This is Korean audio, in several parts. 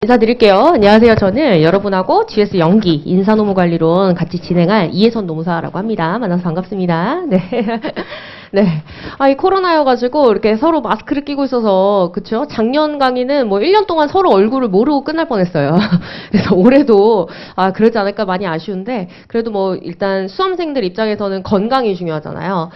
인사드릴게요. 안녕하세요. 저는 여러분하고 GS 연기 인사노무관리론 같이 진행할 이혜선 노무사라고 합니다. 만나서 반갑습니다. 네. 네. 이 코로나여가지고 이렇게 서로 마스크를 끼고 있어서, 그쵸? 작년 강의는 뭐 1년 동안 서로 얼굴을 모르고 끝날 뻔했어요. 그래서 올해도, 그러지 않을까 많이 아쉬운데, 그래도 뭐 일단 수험생들 입장에서는 건강이 중요하잖아요.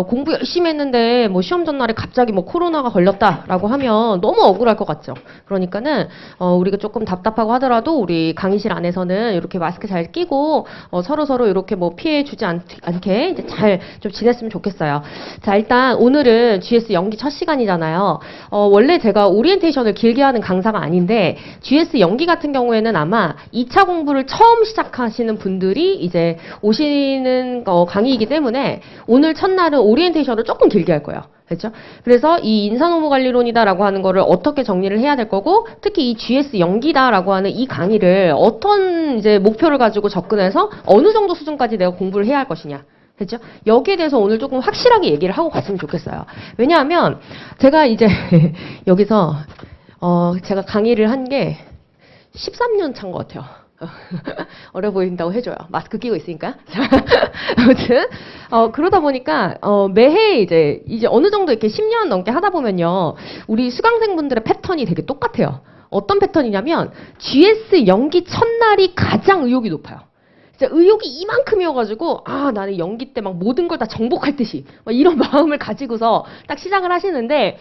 공부 열심히 했는데 뭐 시험 전날에 갑자기 뭐 코로나가 걸렸다라고 하면 너무 억울할 것 같죠. 그러니까는, 우리가 조금 답답하고 하더라도 우리 강의실 안에서는 이렇게 마스크 잘 끼고, 서로 이렇게 뭐 피해 주지 않게 이제 잘 좀 지냈으면 좋겠어요. 자, 일단 오늘은 GS 연기 첫 시간이잖아요. 원래 제가 오리엔테이션을 길게 하는 강사가 아닌데 GS 연기 같은 경우에는 아마 2차 공부를 처음 시작하시는 분들이 이제 오시는 강의이기 때문에 오늘 첫날은 오리엔테이션을 조금 길게 할 거예요. 그렇죠? 그래서 이 인사노무관리론이다라고 하는 거를 어떻게 정리를 해야 될 거고, 특히 이 GS 연기다라고 하는 이 강의를 어떤 이제 목표를 가지고 접근해서 어느 정도 수준까지 내가 공부를 해야 할 것이냐. 그렇죠? 여기에 대해서 오늘 조금 확실하게 얘기를 하고 갔으면 좋겠어요. 왜냐하면 제가 이제 여기서 제가 강의를 한 게 13년 차인 것 같아요. 어려 보인다고 해줘요. 마스크 끼고 있으니까. 아무튼 그러다 보니까 매해 이제 어느 정도 이렇게 10년 넘게 하다 보면요, 우리 수강생분들의 패턴이 되게 똑같아요. 어떤 패턴이냐면 GS 연기 첫날이 가장 의욕이 높아요. 진짜 의욕이 이만큼이어가지고 나는 연기 때 막 모든 걸 다 정복할 듯이 막 이런 마음을 가지고서 딱 시작을 하시는데,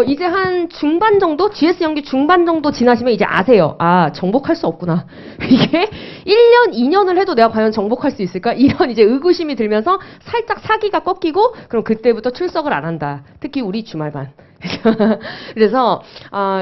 이제 한 중반 정도, GS 연기 중반 정도 지나시면 이제 아세요. 정복할 수 없구나. 이게 1년, 2년을 해도 내가 과연 정복할 수 있을까? 이런 이제 의구심이 들면서 살짝 사기가 꺾이고, 그럼 그때부터 출석을 안 한다. 특히 우리 주말반. 그래서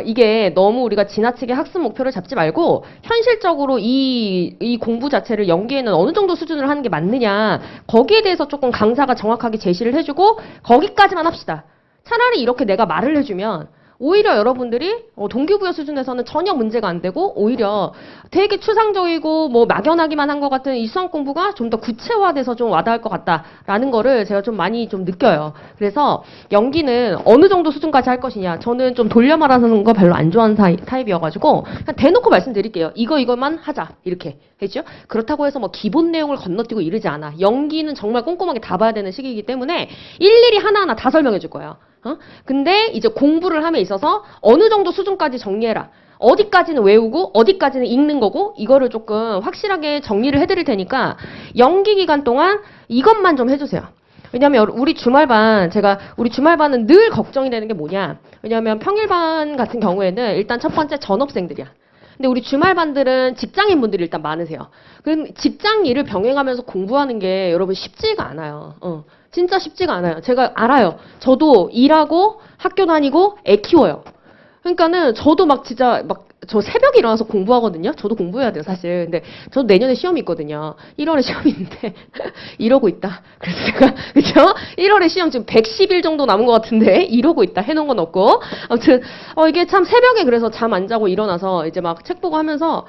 이게 너무 우리가 지나치게 학습 목표를 잡지 말고 현실적으로 이 공부 자체를 연기에는 어느 정도 수준을 하는 게 맞느냐, 거기에 대해서 조금 강사가 정확하게 제시를 해주고 거기까지만 합시다. 차라리 이렇게 내가 말을 해주면 오히려 여러분들이 동기부여 수준에서는 전혀 문제가 안 되고, 오히려 되게 추상적이고 뭐 막연하기만 한 것 같은 이 수학 공부가 좀 더 구체화돼서 좀 와닿을 것 같다라는 거를 제가 좀 많이 좀 느껴요. 그래서 연기는 어느 정도 수준까지 할 것이냐, 저는 좀 돌려 말하는 거 별로 안 좋아하는 타입이어가지고 그냥 대놓고 말씀드릴게요. 이거만 하자, 이렇게 했죠. 그렇다고 해서 뭐 기본 내용을 건너뛰고 이러지 않아. 연기는 정말 꼼꼼하게 다 봐야 되는 시기이기 때문에 일일이 하나하나 다 설명해 줄 거예요. 근데 이제 공부를 함에 있어서 어느 정도 수준까지 정리해라. 어디까지는 외우고 어디까지는 읽는 거고, 이거를 조금 확실하게 정리를 해드릴 테니까 연기 기간 동안 이것만 좀 해주세요. 왜냐면 우리 주말반은 늘 걱정이 되는 게 뭐냐. 왜냐면 평일반 같은 경우에는 일단 첫 번째 전업생들이야. 근데 우리 주말반들은 직장인분들이 일단 많으세요. 그럼 직장 일을 병행하면서 공부하는 게 여러분 쉽지가 않아요. 진짜 쉽지가 않아요. 제가 알아요. 저도 일하고 학교 다니고 애 키워요. 그러니까는 저도 막 진짜 저 새벽에 일어나서 공부하거든요. 저도 공부해야 돼요, 사실. 근데 저도 내년에 시험이 있거든요. 1월에 시험이 있는데 이러고 있다. 그래서 제가, 그쵸? 1월에 시험 지금 110일 정도 남은 것 같은데 이러고 있다. 해놓은 건 없고. 아무튼 이게 참 새벽에 그래서 잠 안 자고 일어나서 이제 막 책 보고 하면서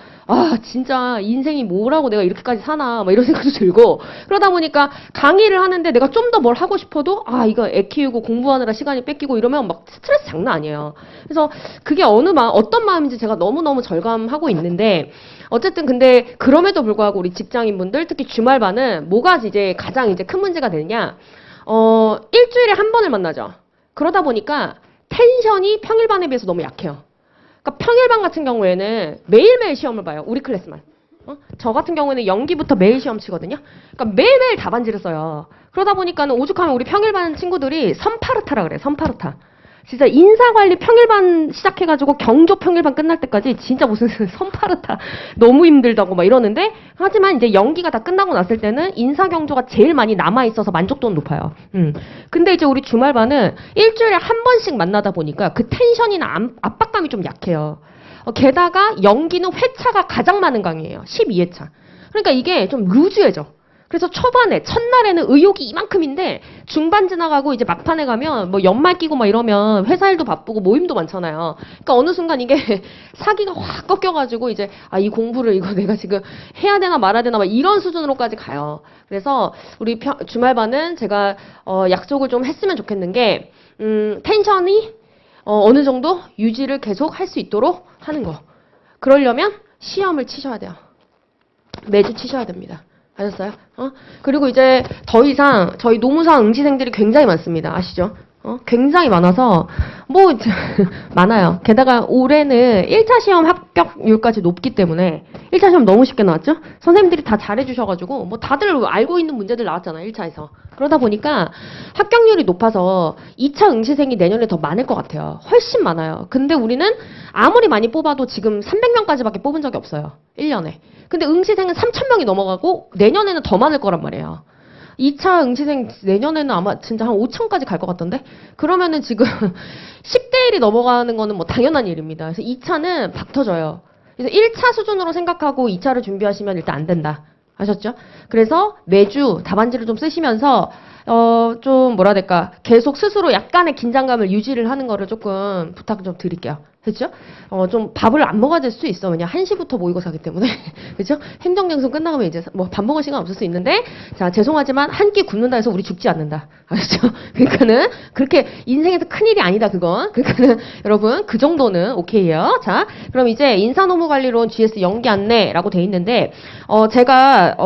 진짜 인생이 뭐라고 내가 이렇게까지 사나 막 이런 생각도 들고, 그러다 보니까 강의를 하는데 내가 좀 더 뭘 하고 싶어도 이거 애 키우고 공부하느라 시간이 뺏기고 이러면 막 스트레스 장난 아니에요. 그래서 그게 어떤 마음인지 제가 너무너무 절감하고 있는데, 어쨌든 근데 그럼에도 불구하고 우리 직장인분들, 특히 주말반은 뭐가 이제 가장 이제 큰 문제가 되느냐, 일주일에 한 번을 만나죠. 그러다 보니까 텐션이 평일반에 비해서 너무 약해요. 그러니까 평일반 같은 경우에는 매일매일 시험을 봐요. 우리 클래스만. 저 같은 경우에는 연기부터 매일 시험 치거든요. 그러니까 매일매일 답안지를 써요. 그러다 보니까는 오죽하면 우리 평일반 친구들이 선파르타라 그래요. 선파르타. 진짜 인사관리 평일반 시작해가지고 경조 평일반 끝날 때까지 진짜 무슨 선파르타 너무 힘들다고 막 이러는데, 하지만 이제 연기가 다 끝나고 났을 때는 인사경조가 제일 많이 남아있어서 만족도는 높아요. 근데 이제 우리 주말반은 일주일에 한 번씩 만나다 보니까 그 텐션이나 압박감이 좀 약해요. 게다가 연기는 회차가 가장 많은 강의예요. 12회차. 그러니까 이게 좀 루즈해져. 그래서 초반에, 첫날에는 의욕이 이만큼인데 중반 지나가고 이제 막판에 가면 뭐 연말 끼고 막 이러면 회사 일도 바쁘고 모임도 많잖아요. 그러니까 어느 순간 이게 사기가 확 꺾여가지고 이제 이 공부를 이거 내가 지금 해야 되나 말아야 되나 막 이런 수준으로까지 가요. 그래서 우리 주말반은 제가 약속을 좀 했으면 좋겠는 게, 텐션이 어느 정도 유지를 계속 할 수 있도록 하는 거. 그러려면 시험을 치셔야 돼요. 매주 치셔야 됩니다. 아셨어요? 그리고 이제 더 이상 저희 노무사 응시생들이 굉장히 많습니다. 아시죠? 굉장히 많아서 뭐 많아요. 게다가 올해는 1차 시험 합격률까지 높기 때문에 1차 시험 너무 쉽게 나왔죠? 선생님들이 다 잘해주셔가지고 뭐 다들 알고 있는 문제들 나왔잖아요. 1차에서. 그러다 보니까 합격률이 높아서 2차 응시생이 내년에 더 많을 것 같아요. 훨씬 많아요. 근데 우리는 아무리 많이 뽑아도 지금 300명까지밖에 뽑은 적이 없어요. 1년에. 근데 응시생은 3,000명이 넘어가고 내년에는 더 많을 거란 말이에요. 2차 응시생 내년에는 아마 진짜 한 5천까지 갈 것 같던데? 그러면은 지금 10대 1이 넘어가는 거는 뭐 당연한 일입니다. 그래서 2차는 박 터져요. 그래서 1차 수준으로 생각하고 2차를 준비하시면 일단 안 된다. 아셨죠? 그래서 매주 답안지를 좀 쓰시면서 좀 뭐라 해야 될까? 계속 스스로 약간의 긴장감을 유지를 하는 거를 조금 부탁 좀 드릴게요. 그렇죠? 좀 밥을 안 먹어야 될 수 있어. 왜냐 1시부터 모의고사기 때문에. 그렇죠? 행정장송 끝나가면 이제 뭐 밥 먹을 시간 없을 수 있는데 자, 죄송하지만 한 끼 굶는다 해서 우리 죽지 않는다. 아시죠? 그러니까는 그렇게 인생에서 큰일이 아니다 그건. 그러니까는 여러분 그 정도는 오케이예요. 자, 그럼 이제 인사노무관리론 GS 연기 안내라고 돼 있는데 제가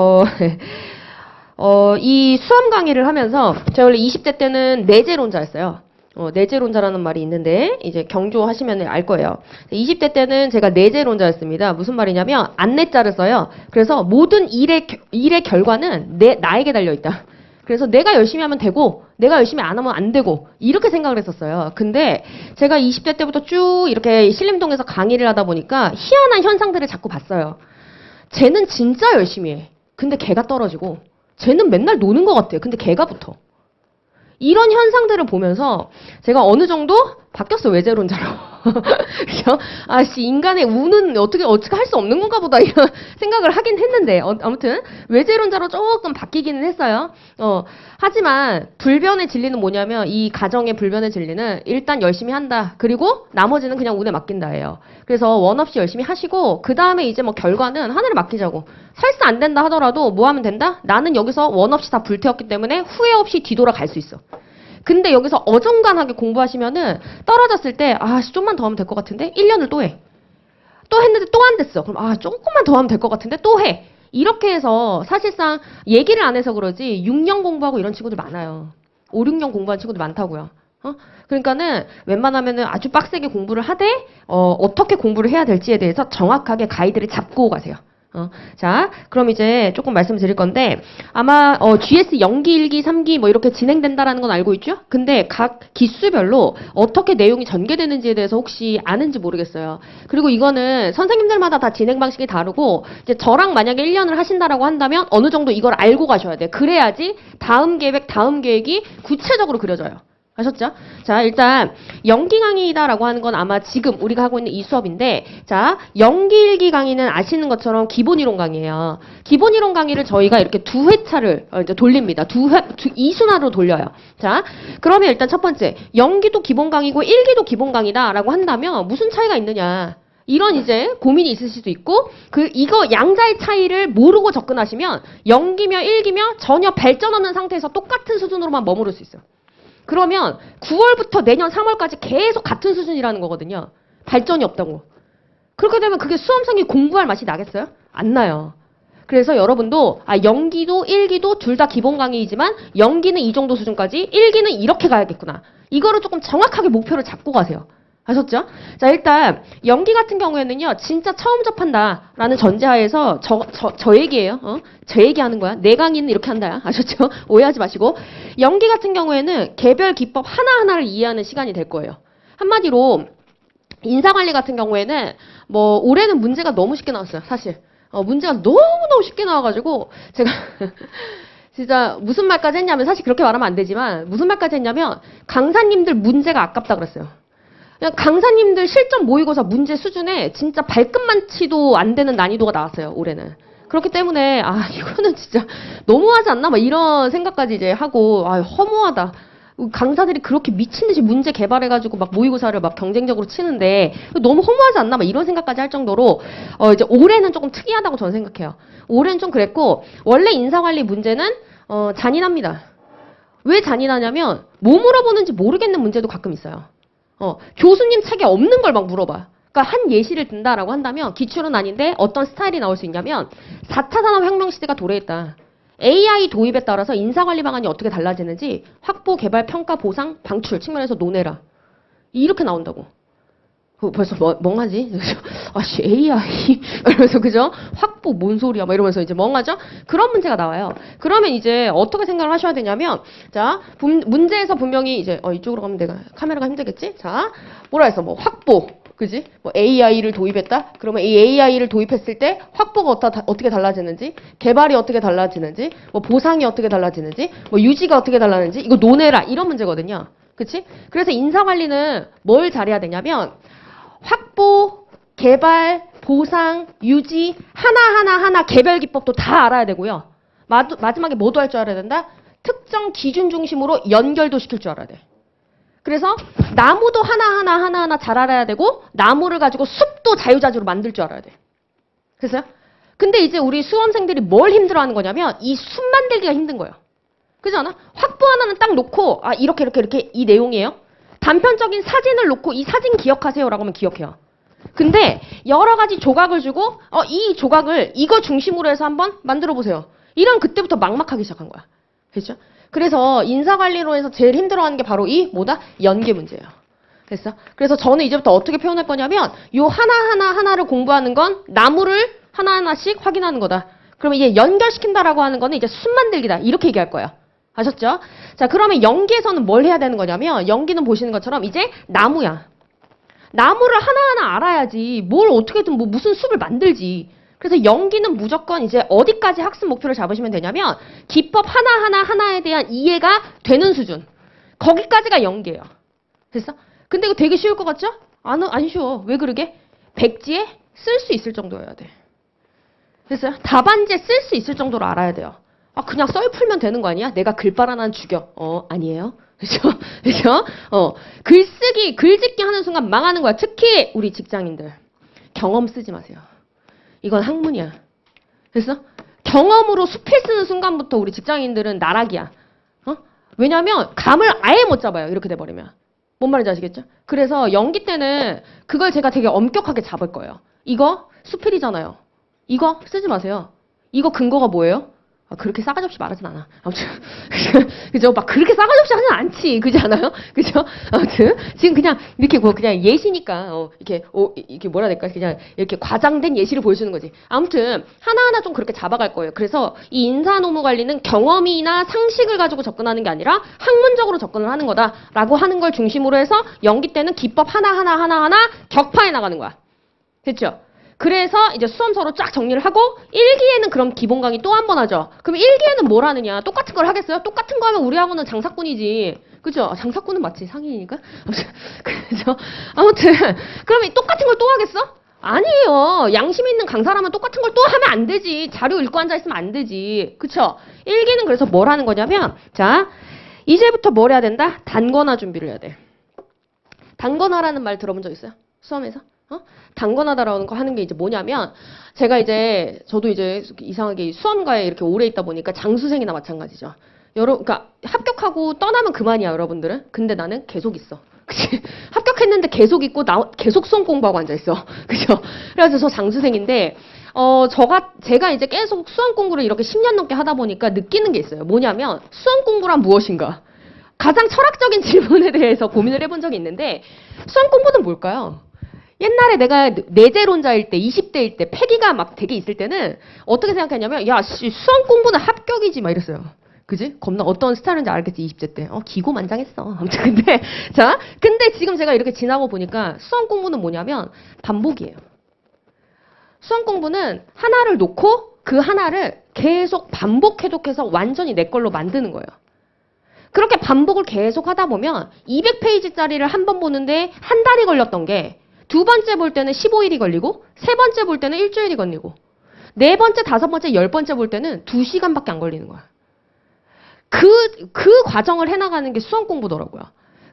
이 수험 강의를 하면서 제가 원래 20대 때는 내재론자였어요. 내재론자라는 말이 있는데 이제 경조하시면 알 거예요. 20대 때는 제가 내재론자였습니다. 무슨 말이냐면 안내자를 써요. 그래서 모든 일의 결과는 나에게 달려있다. 그래서 내가 열심히 하면 되고 내가 열심히 안 하면 안 되고 이렇게 생각을 했었어요. 근데 제가 20대 때부터 쭉 이렇게 신림동에서 강의를 하다 보니까 희한한 현상들을 자꾸 봤어요. 쟤는 진짜 열심히 해. 근데 걔가 떨어지고 쟤는 맨날 노는 것 같아. 근데 걔가 붙어. 이런 현상들을 보면서 제가 어느 정도 바뀌었어요. 외재론자로. 그죠? 아씨 인간의 운은 어떻게 할 수 없는 건가 보다 이런 생각을 하긴 했는데 아무튼 외재론자로 조금 바뀌기는 했어요. 하지만 불변의 진리는 뭐냐면 이 가정의 불변의 진리는 일단 열심히 한다. 그리고 나머지는 그냥 운에 맡긴다예요. 그래서 원 없이 열심히 하시고 그 다음에 이제 뭐 결과는 하늘에 맡기자고. 설사 안 된다 하더라도 뭐 하면 된다? 나는 여기서 원 없이 다 불태웠기 때문에 후회 없이 뒤돌아갈 수 있어. 근데 여기서 어정간하게 공부하시면은 떨어졌을 때 좀만 더 하면 될 것 같은데 1년을 또 해. 또 했는데 또 안 됐어. 그럼 조금만 더 하면 될 것 같은데 또 해. 이렇게 해서 사실상 얘기를 안 해서 그러지 6년 공부하고 이런 친구들 많아요. 5, 6년 공부한 친구들 많다고요. 그러니까는 웬만하면은 아주 빡세게 공부를 하되 어떻게 공부를 해야 될지에 대해서 정확하게 가이드를 잡고 가세요. 자, 그럼 이제 조금 말씀드릴 건데 아마 GS 0기, 1기, 3기 뭐 이렇게 진행된다라는 건 알고 있죠? 근데 각 기수별로 어떻게 내용이 전개되는지에 대해서 혹시 아는지 모르겠어요. 그리고 이거는 선생님들마다 다 진행 방식이 다르고 이제 저랑 만약에 1년을 하신다라고 한다면 어느 정도 이걸 알고 가셔야 돼요. 그래야지 다음 계획이 구체적으로 그려져요. 아셨죠? 자, 일단 연기 강의다라고 하는 건 아마 지금 우리가 하고 있는 이 수업인데 자, 연기 일기 강의는 아시는 것처럼 기본 이론 강의예요. 기본 이론 강의를 저희가 이렇게 두 회차를 이제 돌립니다. 이 순환으로 돌려요. 자, 그러면 일단 첫 번째, 연기도 기본 강의고 일기도 기본 강의다라고 한다면 무슨 차이가 있느냐? 이런 이제 고민이 있을 수도 있고 이거 양자의 차이를 모르고 접근하시면 연기며 일기며 전혀 발전 없는 상태에서 똑같은 수준으로만 머무를 수 있어요. 그러면 9월부터 내년 3월까지 계속 같은 수준이라는 거거든요. 발전이 없다고. 그렇게 되면 그게 수험생이 공부할 맛이 나겠어요? 안 나요. 그래서 여러분도 연기도 1기도 둘 다 기본 강의이지만 연기는 이 정도 수준까지 1기는 이렇게 가야겠구나. 이거를 조금 정확하게 목표를 잡고 가세요. 아셨죠? 자, 일단 연기 같은 경우에는요. 진짜 처음 접한다라는 전제하에서 저 얘기예요. 제 얘기하는 거야. 내 강의는 이렇게 한다야. 아셨죠? 오해하지 마시고. 연기 같은 경우에는 개별 기법 하나하나를 이해하는 시간이 될 거예요. 한마디로 인사관리 같은 경우에는 뭐 올해는 문제가 너무 쉽게 나왔어요. 사실. 문제가 너무너무 쉽게 나와가지고 제가 진짜 무슨 말까지 했냐면 사실 그렇게 말하면 안 되지만 무슨 말까지 했냐면 강사님들 문제가 아깝다 그랬어요. 그냥 강사님들 실전 모의고사 문제 수준에 진짜 발끝만치도 안 되는 난이도가 나왔어요, 올해는. 그렇기 때문에, 이거는 진짜 너무하지 않나? 막 이런 생각까지 이제 하고, 허무하다. 강사들이 그렇게 미친 듯이 문제 개발해가지고 막 모의고사를 막 경쟁적으로 치는데, 너무 허무하지 않나? 막 이런 생각까지 할 정도로, 이제 올해는 조금 특이하다고 저는 생각해요. 올해는 좀 그랬고, 원래 인사관리 문제는, 잔인합니다. 왜 잔인하냐면, 뭐 물어보는지 모르겠는 문제도 가끔 있어요. 교수님 책에 없는 걸 막 물어봐. 그러니까 한 예시를 든다라고 한다면 기출은 아닌데 어떤 스타일이 나올 수 있냐면 4차 산업혁명 시대가 도래했다. AI 도입에 따라서 인사관리 방안이 어떻게 달라지는지 확보, 개발, 평가, 보상, 방출 측면에서 논해라. 이렇게 나온다고. 벌써 멍하지? 아씨, AI. 이러면서, 그죠? 확보, 뭔 소리야? 막 이러면서 이제 멍하죠? 그런 문제가 나와요. 그러면 이제 어떻게 생각을 하셔야 되냐면, 자, 문제에서 분명히 이제, 이쪽으로 가면 내가, 카메라가 힘들겠지? 자, 뭐라 했어? 뭐, 확보. 그지? 뭐, AI를 도입했다? 그러면 이 AI를 도입했을 때 확보가 어떻게 달라지는지, 개발이 어떻게 달라지는지, 뭐, 보상이 어떻게 달라지는지, 뭐, 유지가 어떻게 달라지는지, 이거 논해라. 이런 문제거든요. 그치? 그래서 인사관리는 뭘 잘해야 되냐면, 확보, 개발, 보상, 유지, 하나 개별 기법도 다 알아야 되고요. 마지막에 뭐도 할 줄 알아야 된다? 특정 기준 중심으로 연결도 시킬 줄 알아야 돼. 그래서 나무도 하나 잘 알아야 되고 나무를 가지고 숲도 자유자재로 만들 줄 알아야 돼. 그래서요? 근데 이제 우리 수험생들이 뭘 힘들어하는 거냐면 이 숲 만들기가 힘든 거예요. 그렇지 않아? 확보 하나는 딱 놓고 이렇게 이 내용이에요. 단편적인 사진을 놓고 이 사진 기억하세요라고 하면 기억해요. 근데 여러 가지 조각을 주고 이 조각을 이거 중심으로 해서 한번 만들어 보세요. 이런 그때부터 막막하기 시작한 거야. 그렇죠? 그래서 인사관리로 해서 제일 힘들어하는 게 바로 이 뭐다? 연계 문제예요. 됐어? 그래서 저는 이제부터 어떻게 표현할 거냐면 요 하나를 공부하는 건 나무를 하나하나씩 확인하는 거다. 그러면 이제 연결시킨다라고 하는 거는 이제 숲 만들기다. 이렇게 얘기할 거예요. 아셨죠? 자, 그러면 연기에서는 뭘 해야 되는 거냐면 연기는 보시는 것처럼 이제 나무야. 나무를 하나하나 알아야지 뭘 어떻게든 뭐 무슨 숲을 만들지. 그래서 연기는 무조건 이제 어디까지 학습 목표를 잡으시면 되냐면 기법 하나에 대한 이해가 되는 수준. 거기까지가 연기예요. 됐어? 근데 이거 되게 쉬울 것 같죠? 안 쉬워. 왜 그러게? 백지에 쓸 수 있을 정도여야 돼. 됐어요? 답안지에 쓸 수 있을 정도로 알아야 돼요. 그냥 썰 풀면 되는 거 아니야? 내가 글빨 하나 죽여. 아니에요. 그죠? 그죠? 글쓰기, 글짓기 하는 순간 망하는 거야. 특히 우리 직장인들. 경험 쓰지 마세요. 이건 학문이야. 됐어? 경험으로 수필 쓰는 순간부터 우리 직장인들은 나락이야. 왜냐면 감을 아예 못 잡아요. 이렇게 돼버리면. 뭔 말인지 아시겠죠? 그래서 연기 때는 그걸 제가 되게 엄격하게 잡을 거예요. 이거 수필이잖아요. 이거 쓰지 마세요. 이거 근거가 뭐예요? 그렇게 싸가지 없이 말하진 않아. 아무튼 그죠? 막 그렇게 싸가지 없이 하진 않지. 그지 않아요? 그죠? 아무튼 지금 그냥 이렇게 그냥 예시니까 이렇게 뭐라 해야 될까? 그냥 이렇게 과장된 예시를 보여주는 거지. 아무튼 하나하나 좀 그렇게 잡아갈 거예요. 그래서 이 인사노무 관리는 경험이나 상식을 가지고 접근하는 게 아니라 학문적으로 접근을 하는 거다라고 하는 걸 중심으로 해서 연기 때는 기법 하나하나 격파해 나가는 거야. 됐죠? 그래서 이제 수험서로 쫙 정리를 하고 1기에는 그럼 기본 강의 또 한 번 하죠. 그럼 1기에는 뭘 하느냐? 똑같은 걸 하겠어요? 똑같은 거 하면 우리 학원은 장사꾼이지. 그죠? 장사꾼은 맞지. 상인이니까. 그죠? 아무튼 그러면 똑같은 걸 또 하겠어? 아니에요. 양심 있는 강사라면 똑같은 걸 또 하면 안 되지. 자료 읽고 앉아있으면 안 되지. 그쵸? 1기는 그래서 뭘 하는 거냐면 자, 이제부터 뭘 해야 된다? 단권화 준비를 해야 돼. 단권화라는 말 들어본 적 있어요? 수험에서? 단권하다라는 거 하는 게 이제 뭐냐면 저도 이제 이상하게 수험가에 이렇게 오래 있다 보니까 장수생이나 마찬가지죠. 그러니까 합격하고 떠나면 그만이야, 여러분들은. 근데 나는 계속 있어. 그치? 합격했는데 계속 있고 계속 수험 공부하고 앉아 있어. 그죠? 그래서 저 장수생인데 제가 이제 계속 수험 공부를 이렇게 10년 넘게 하다 보니까 느끼는 게 있어요. 뭐냐면 수험 공부란 무엇인가? 가장 철학적인 질문에 대해서 고민을 해본 적이 있는데 수험 공부는 뭘까요? 옛날에 내가 내재론자일 때, 20대일 때, 패기가 막 되게 있을 때는 어떻게 생각했냐면 수험 공부는 합격이지 막 이랬어요. 그지? 겁나 어떤 스타일인지 알겠지, 20대 때. 기고만장했어. 아무튼 근데 지금 제가 이렇게 지나고 보니까 수험 공부는 뭐냐면 반복이에요. 수험 공부는 하나를 놓고 그 하나를 계속 반복해서 완전히 내 걸로 만드는 거예요. 그렇게 반복을 계속 하다 보면 200페이지짜리를 한 번 보는데 한 달이 걸렸던 게 두 번째 볼 때는 15일이 걸리고 세 번째 볼 때는 일주일이 걸리고 네 번째, 다섯 번째, 열 번째 볼 때는 2시간밖에 안 걸리는 거야. 그 과정을 해나가는 게 수험 공부더라고요.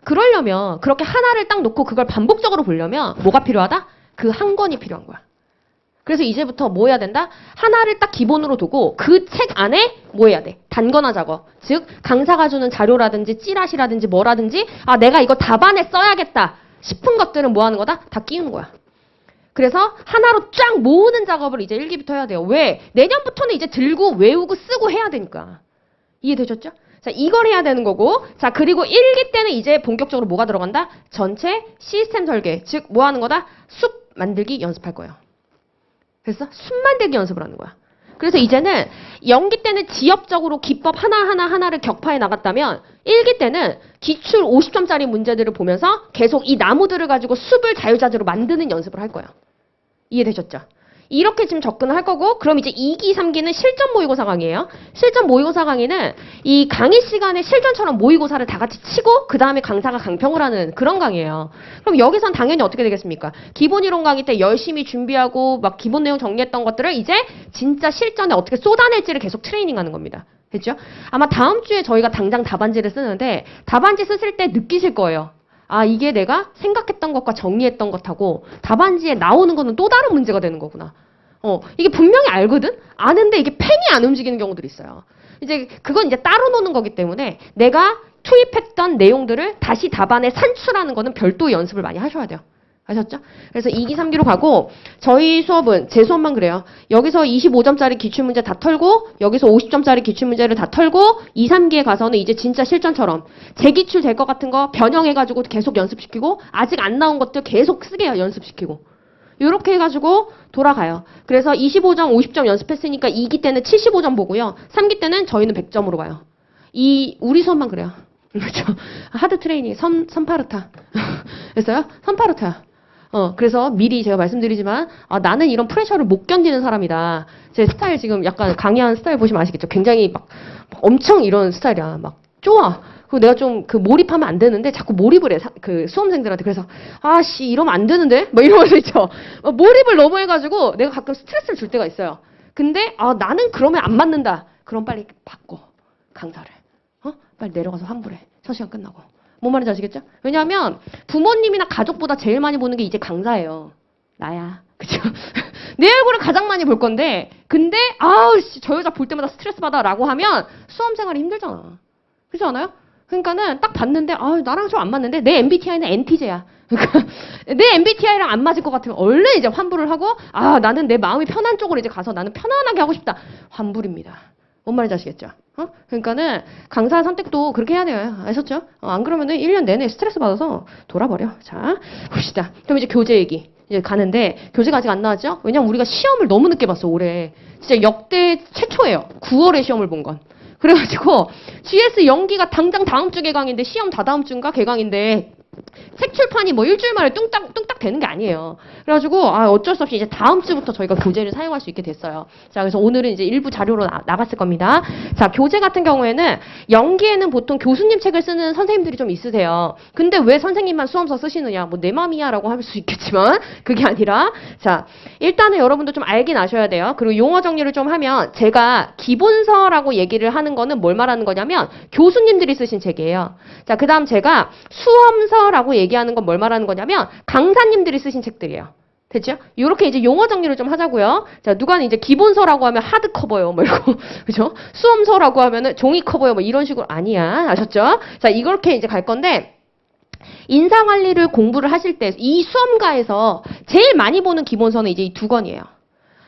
그러려면 그렇게 하나를 딱 놓고 그걸 반복적으로 보려면 뭐가 필요하다? 그 한 권이 필요한 거야. 그래서 이제부터 뭐 해야 된다? 하나를 딱 기본으로 두고 그 책 안에 뭐 해야 돼? 단권화 작업. 즉 강사가 주는 자료라든지 찌라시라든지 뭐라든지 내가 이거 답안에 써야겠다 싶은 것들은 뭐 하는 거다? 다 끼우는 거야. 그래서 하나로 쫙 모으는 작업을 이제 1기부터 해야 돼요. 왜? 내년부터는 이제 들고 외우고 쓰고 해야 되니까. 이해되셨죠? 자, 이걸 해야 되는 거고. 자, 그리고 1기 때는 이제 본격적으로 뭐가 들어간다? 전체 시스템 설계. 즉, 뭐 하는 거다? 숲 만들기 연습할 거예요. 그래서 숲 만들기 연습을 하는 거야. 그래서 이제는 연기 때는 지역적으로 기법 하나를 격파해 나갔다면 1기 때는 기출 50점짜리 문제들을 보면서 계속 이 나무들을 가지고 숲을 자유자재로 만드는 연습을 할 거예요. 이해되셨죠? 이렇게 지금 접근을 할 거고, 그럼 이제 2기, 3기는 실전 모의고사 강의예요. 실전 모의고사 강의는 이 강의 시간에 실전처럼 모의고사를 다 같이 치고 그 다음에 강사가 강평을 하는 그런 강의예요. 그럼 여기선 당연히 어떻게 되겠습니까? 기본 이론 강의 때 열심히 준비하고 막 기본 내용 정리했던 것들을 이제 진짜 실전에 어떻게 쏟아낼지를 계속 트레이닝하는 겁니다. 됐죠? 아마 다음 주에 저희가 당장 답안지를 쓰는데 답안지 쓰실 때 느끼실 거예요. 아, 이게 내가 생각했던 것과 정리했던 것하고 답안지에 나오는 거는 또 다른 문제가 되는 거구나. 이게 분명히 알거든? 아는데 이게 펜이 안 움직이는 경우들이 있어요. 이제 그건 이제 따로 노는 거기 때문에 내가 투입했던 내용들을 다시 답안에 산출하는 거는 별도의 연습을 많이 하셔야 돼요. 아셨죠? 그래서 2기, 3기로 가고 저희 수업은 제 수업만 그래요. 여기서 25점짜리 기출문제 다 털고 여기서 50점짜리 기출문제를 다 털고 2, 3기에 가서는 이제 진짜 실전처럼 재기출 될 것 같은 거 변형해가지고 계속 연습시키고 아직 안 나온 것들 계속 쓰게 연습시키고 이렇게 해가지고 돌아가요. 그래서 25점, 50점 연습했으니까 2기 때는 75점 보고요. 3기 때는 저희는 100점으로 봐요. 우리 수업만 그래요. 그렇죠. 하드 트레이닝, 선파르타. 그래서요? 선파르타야. 그래서 미리 제가 말씀드리지만, 나는 이런 프레셔를 못 견디는 사람이다. 제 스타일 지금 약간 강의하는 스타일 보시면 아시겠죠? 굉장히 막 엄청 이런 스타일이야. 막 좋아. 그리고 내가 좀 몰입하면 안 되는데 자꾸 몰입을 해. 그 수험생들한테. 그래서, 아씨, 이러면 안 되는데? 뭐 이러면서 있죠. 몰입을 너무 해가지고 내가 가끔 스트레스를 줄 때가 있어요. 근데, 나는 그러면 안 맞는다. 그럼 빨리 바꿔. 강사를. 빨리 내려가서 환불해. 첫 시간 끝나고. 뭔 말인지 아시겠죠? 왜냐하면 부모님이나 가족보다 제일 많이 보는 게 이제 강사예요. 나야. 그쵸? 내 얼굴을 가장 많이 볼 건데 근데 저 여자 볼 때마다 스트레스 받아 라고 하면 수험 생활이 힘들잖아. 그렇지 않아요? 그러니까는 딱 봤는데 나랑 좀 안 맞는데 내 MBTI는 NTJ야. 그러니까 내 MBTI랑 안 맞을 것 같으면 얼른 이제 환불을 하고 나는 내 마음이 편한 쪽으로 이제 가서 나는 편안하게 하고 싶다. 환불입니다. 뭔 말인지 아시겠죠? 그러니까는 강사 선택도 그렇게 해야 돼요. 아셨죠? 안 그러면은 1년 내내 스트레스 받아서 돌아버려. 자, 봅시다. 그럼 이제 교재 얘기. 이제 가는데 교재가 아직 안 나왔죠? 왜냐면 우리가 시험을 너무 늦게 봤어, 올해. 진짜 역대 최초예요. 9월에 시험을 본 건. 그래가지고 GS 연기가 당장 다음 주 개강인데 시험 다다음 주인가 개강인데 책 출판이 뭐 일주일 만에 뚱딱 되는 게 아니에요. 그래가지고 어쩔 수 없이 이제 다음 주부터 저희가 교재를 사용할 수 있게 됐어요. 자, 그래서 오늘은 이제 일부 자료로 나갔을 겁니다. 자, 교재 같은 경우에는 연기에는 보통 교수님 책을 쓰는 선생님들이 좀 있으세요. 근데 왜 선생님만 수험서 쓰시느냐? 뭐 내 맘이야라고 할 수 있겠지만 그게 아니라 자, 일단은 여러분도 좀 알긴 아셔야 돼요. 그리고 용어 정리를 좀 하면 제가 기본서라고 얘기를 하는 거는 뭘 말하는 거냐면 교수님들이 쓰신 책이에요. 자, 그다음 제가 수험서라고 얘기하는 건 뭘 말하는 거냐면 강사님들이 쓰신 책들이에요. 됐죠? 이렇게 이제 용어 정리를 좀 하자고요. 자, 누가 이제 기본서라고 하면 하드 커버요, 뭐 이러고, 그죠? 수험서라고 하면은 종이 커버요, 뭐 이런 식으로 아니야, 아셨죠? 자, 이렇게 이제 갈 건데 인사관리를 공부를 하실 때 이 수험가에서 제일 많이 보는 기본서는 이제 이 두 권이에요.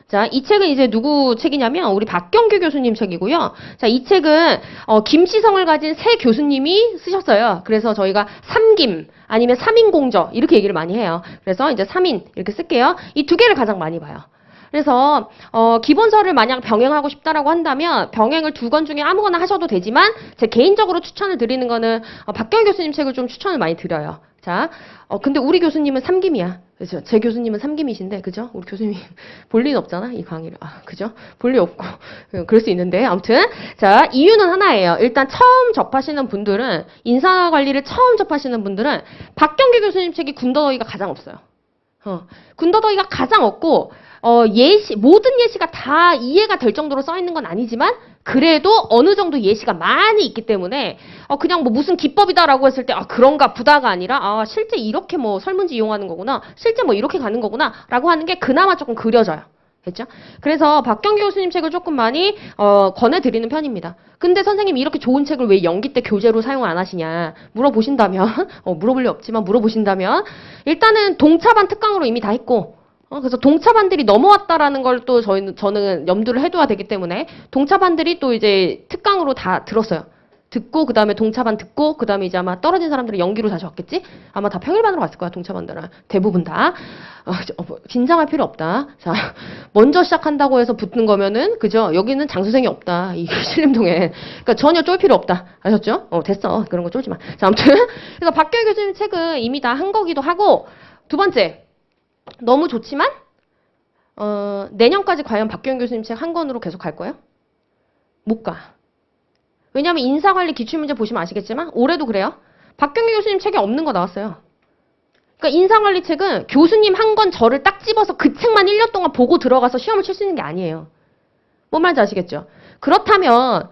자, 이 책은 이제 누구 책이냐면 우리 박경규 교수님 책이고요. 자, 이 책은 김시성을 가진 새 교수님이 쓰셨어요. 그래서 저희가 3김 아니면 3인 공저 이렇게 얘기를 많이 해요. 그래서 이제 3인 이렇게 쓸게요. 이 두 개를 가장 많이 봐요. 그래서 기본서를 만약 병행하고 싶다라고 한다면 병행을 두 권 중에 아무거나 하셔도 되지만 제 개인적으로 추천을 드리는 거는 박경규 교수님 책을 좀 추천을 많이 드려요. 자, 근데 우리 교수님은 3김이야. 그죠? 제 교수님은 3김이신데, 그죠? 우리 교수님 볼 리는 없잖아, 이 강의를. 그죠? 볼 리 없고. 그럴 수 있는데, 아무튼. 자, 이유는 하나예요. 일단 처음 접하시는 분들은, 인사관리를 처음 접하시는 분들은, 박경규 교수님 책이 군더더기가 가장 없어요. 군더더기가 가장 없고, 모든 예시가 다 이해가 될 정도로 써 있는 건 아니지만, 그래도 어느 정도 예시가 많이 있기 때문에 그냥 뭐 무슨 기법이다라고 했을 때 그런가 보다가 아니라 실제 이렇게 뭐 설문지 이용하는 거구나 실제 뭐 이렇게 가는 거구나 라고 하는 게 그나마 조금 그려져요. 됐죠? 그래서 박경규 교수님 책을 조금 많이 권해드리는 편입니다. 근데 선생님 이렇게 좋은 책을 왜 연기 때 교재로 사용 안 하시냐 물어보신다면 물어볼 리 없지만 물어보신다면 일단은 동차반 특강으로 이미 다 했고 그래서 동차반들이 넘어왔다라는 걸 또 저는 염두를 해둬야 되기 때문에 동차반들이 또 이제 특강으로 다 들었어요. 듣고 그다음에 동차반 듣고 그다음에 이제 아마 떨어진 사람들이 연기로 다시 왔겠지? 아마 다 평일반으로 왔을 거야. 동차반들은 대부분 다. 긴장할 필요 없다. 자, 먼저 시작한다고 해서 붙는 거면은 그죠? 여기는 장수생이 없다. 이 신림동에. 그러니까 전혀 쫄 필요 없다. 아셨죠? 됐어. 그런 거 쫄지 마. 자, 아무튼 그래서 박경희 교수님 책은 이미 다 한 거기도 하고 두 번째 너무 좋지만 내년까지 과연 박경희 교수님 책 한 권으로 계속 갈 거예요? 못 가. 왜냐하면 인사관리 기출문제 보시면 아시겠지만 올해도 그래요. 박경희 교수님 책에 없는 거 나왔어요. 그러니까 인사관리 책은 교수님 한 권 저를 딱 집어서 그 책만 1년 동안 보고 들어가서 시험을 칠 수 있는 게 아니에요. 뭔 말인지 아시겠죠? 그렇다면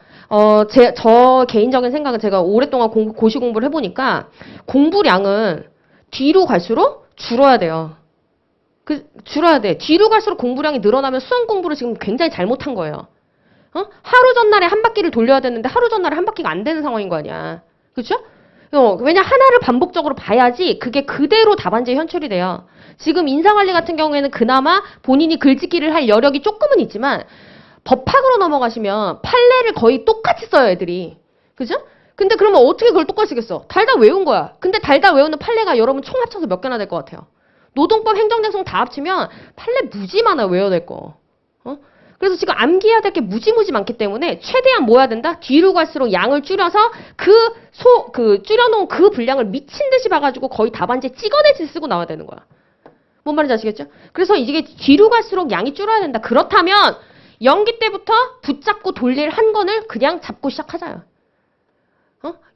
저 개인적인 생각은 제가 오랫동안 고시 공부를 해보니까 공부량은 뒤로 갈수록 줄어야 돼요. 줄어야 돼. 뒤로 갈수록 공부량이 늘어나면 수험 공부를 지금 굉장히 잘못한 거예요. 하루 전날에 한 바퀴를 돌려야 되는데 하루 전날에 한 바퀴가 안 되는 상황인 거 아니야. 그렇죠? 왜냐 하나를 반복적으로 봐야지 그게 그대로 답안지에 현출이 돼요. 지금 인사관리 같은 경우에는 그나마 본인이 글짓기를 할 여력이 조금은 있지만 법학으로 넘어가시면 판례를 거의 똑같이 써요, 애들이. 그죠? 근데 그러면 어떻게 그걸 똑같이 쓰겠어? 달달 외운 거야. 근데 달달 외우는 판례가 여러분 총 합쳐서 몇 개나 될 것 같아요? 노동법, 행정대송 다 합치면 판례 무지 많아 외워야 될 거. 그래서 지금 암기해야 될 게 무지무지 많기 때문에 최대한 뭐 해야 된다? 뒤로 갈수록 양을 줄여서 줄여놓은 그 분량을 미친 듯이 봐가지고 거의 답안지에 찍어내지 쓰고 나와야 되는 거야. 뭔 말인지 아시겠죠? 그래서 이게 뒤로 갈수록 양이 줄어야 된다. 그렇다면 연기 때부터 붙잡고 돌릴 한 권을 그냥 잡고 시작하자요.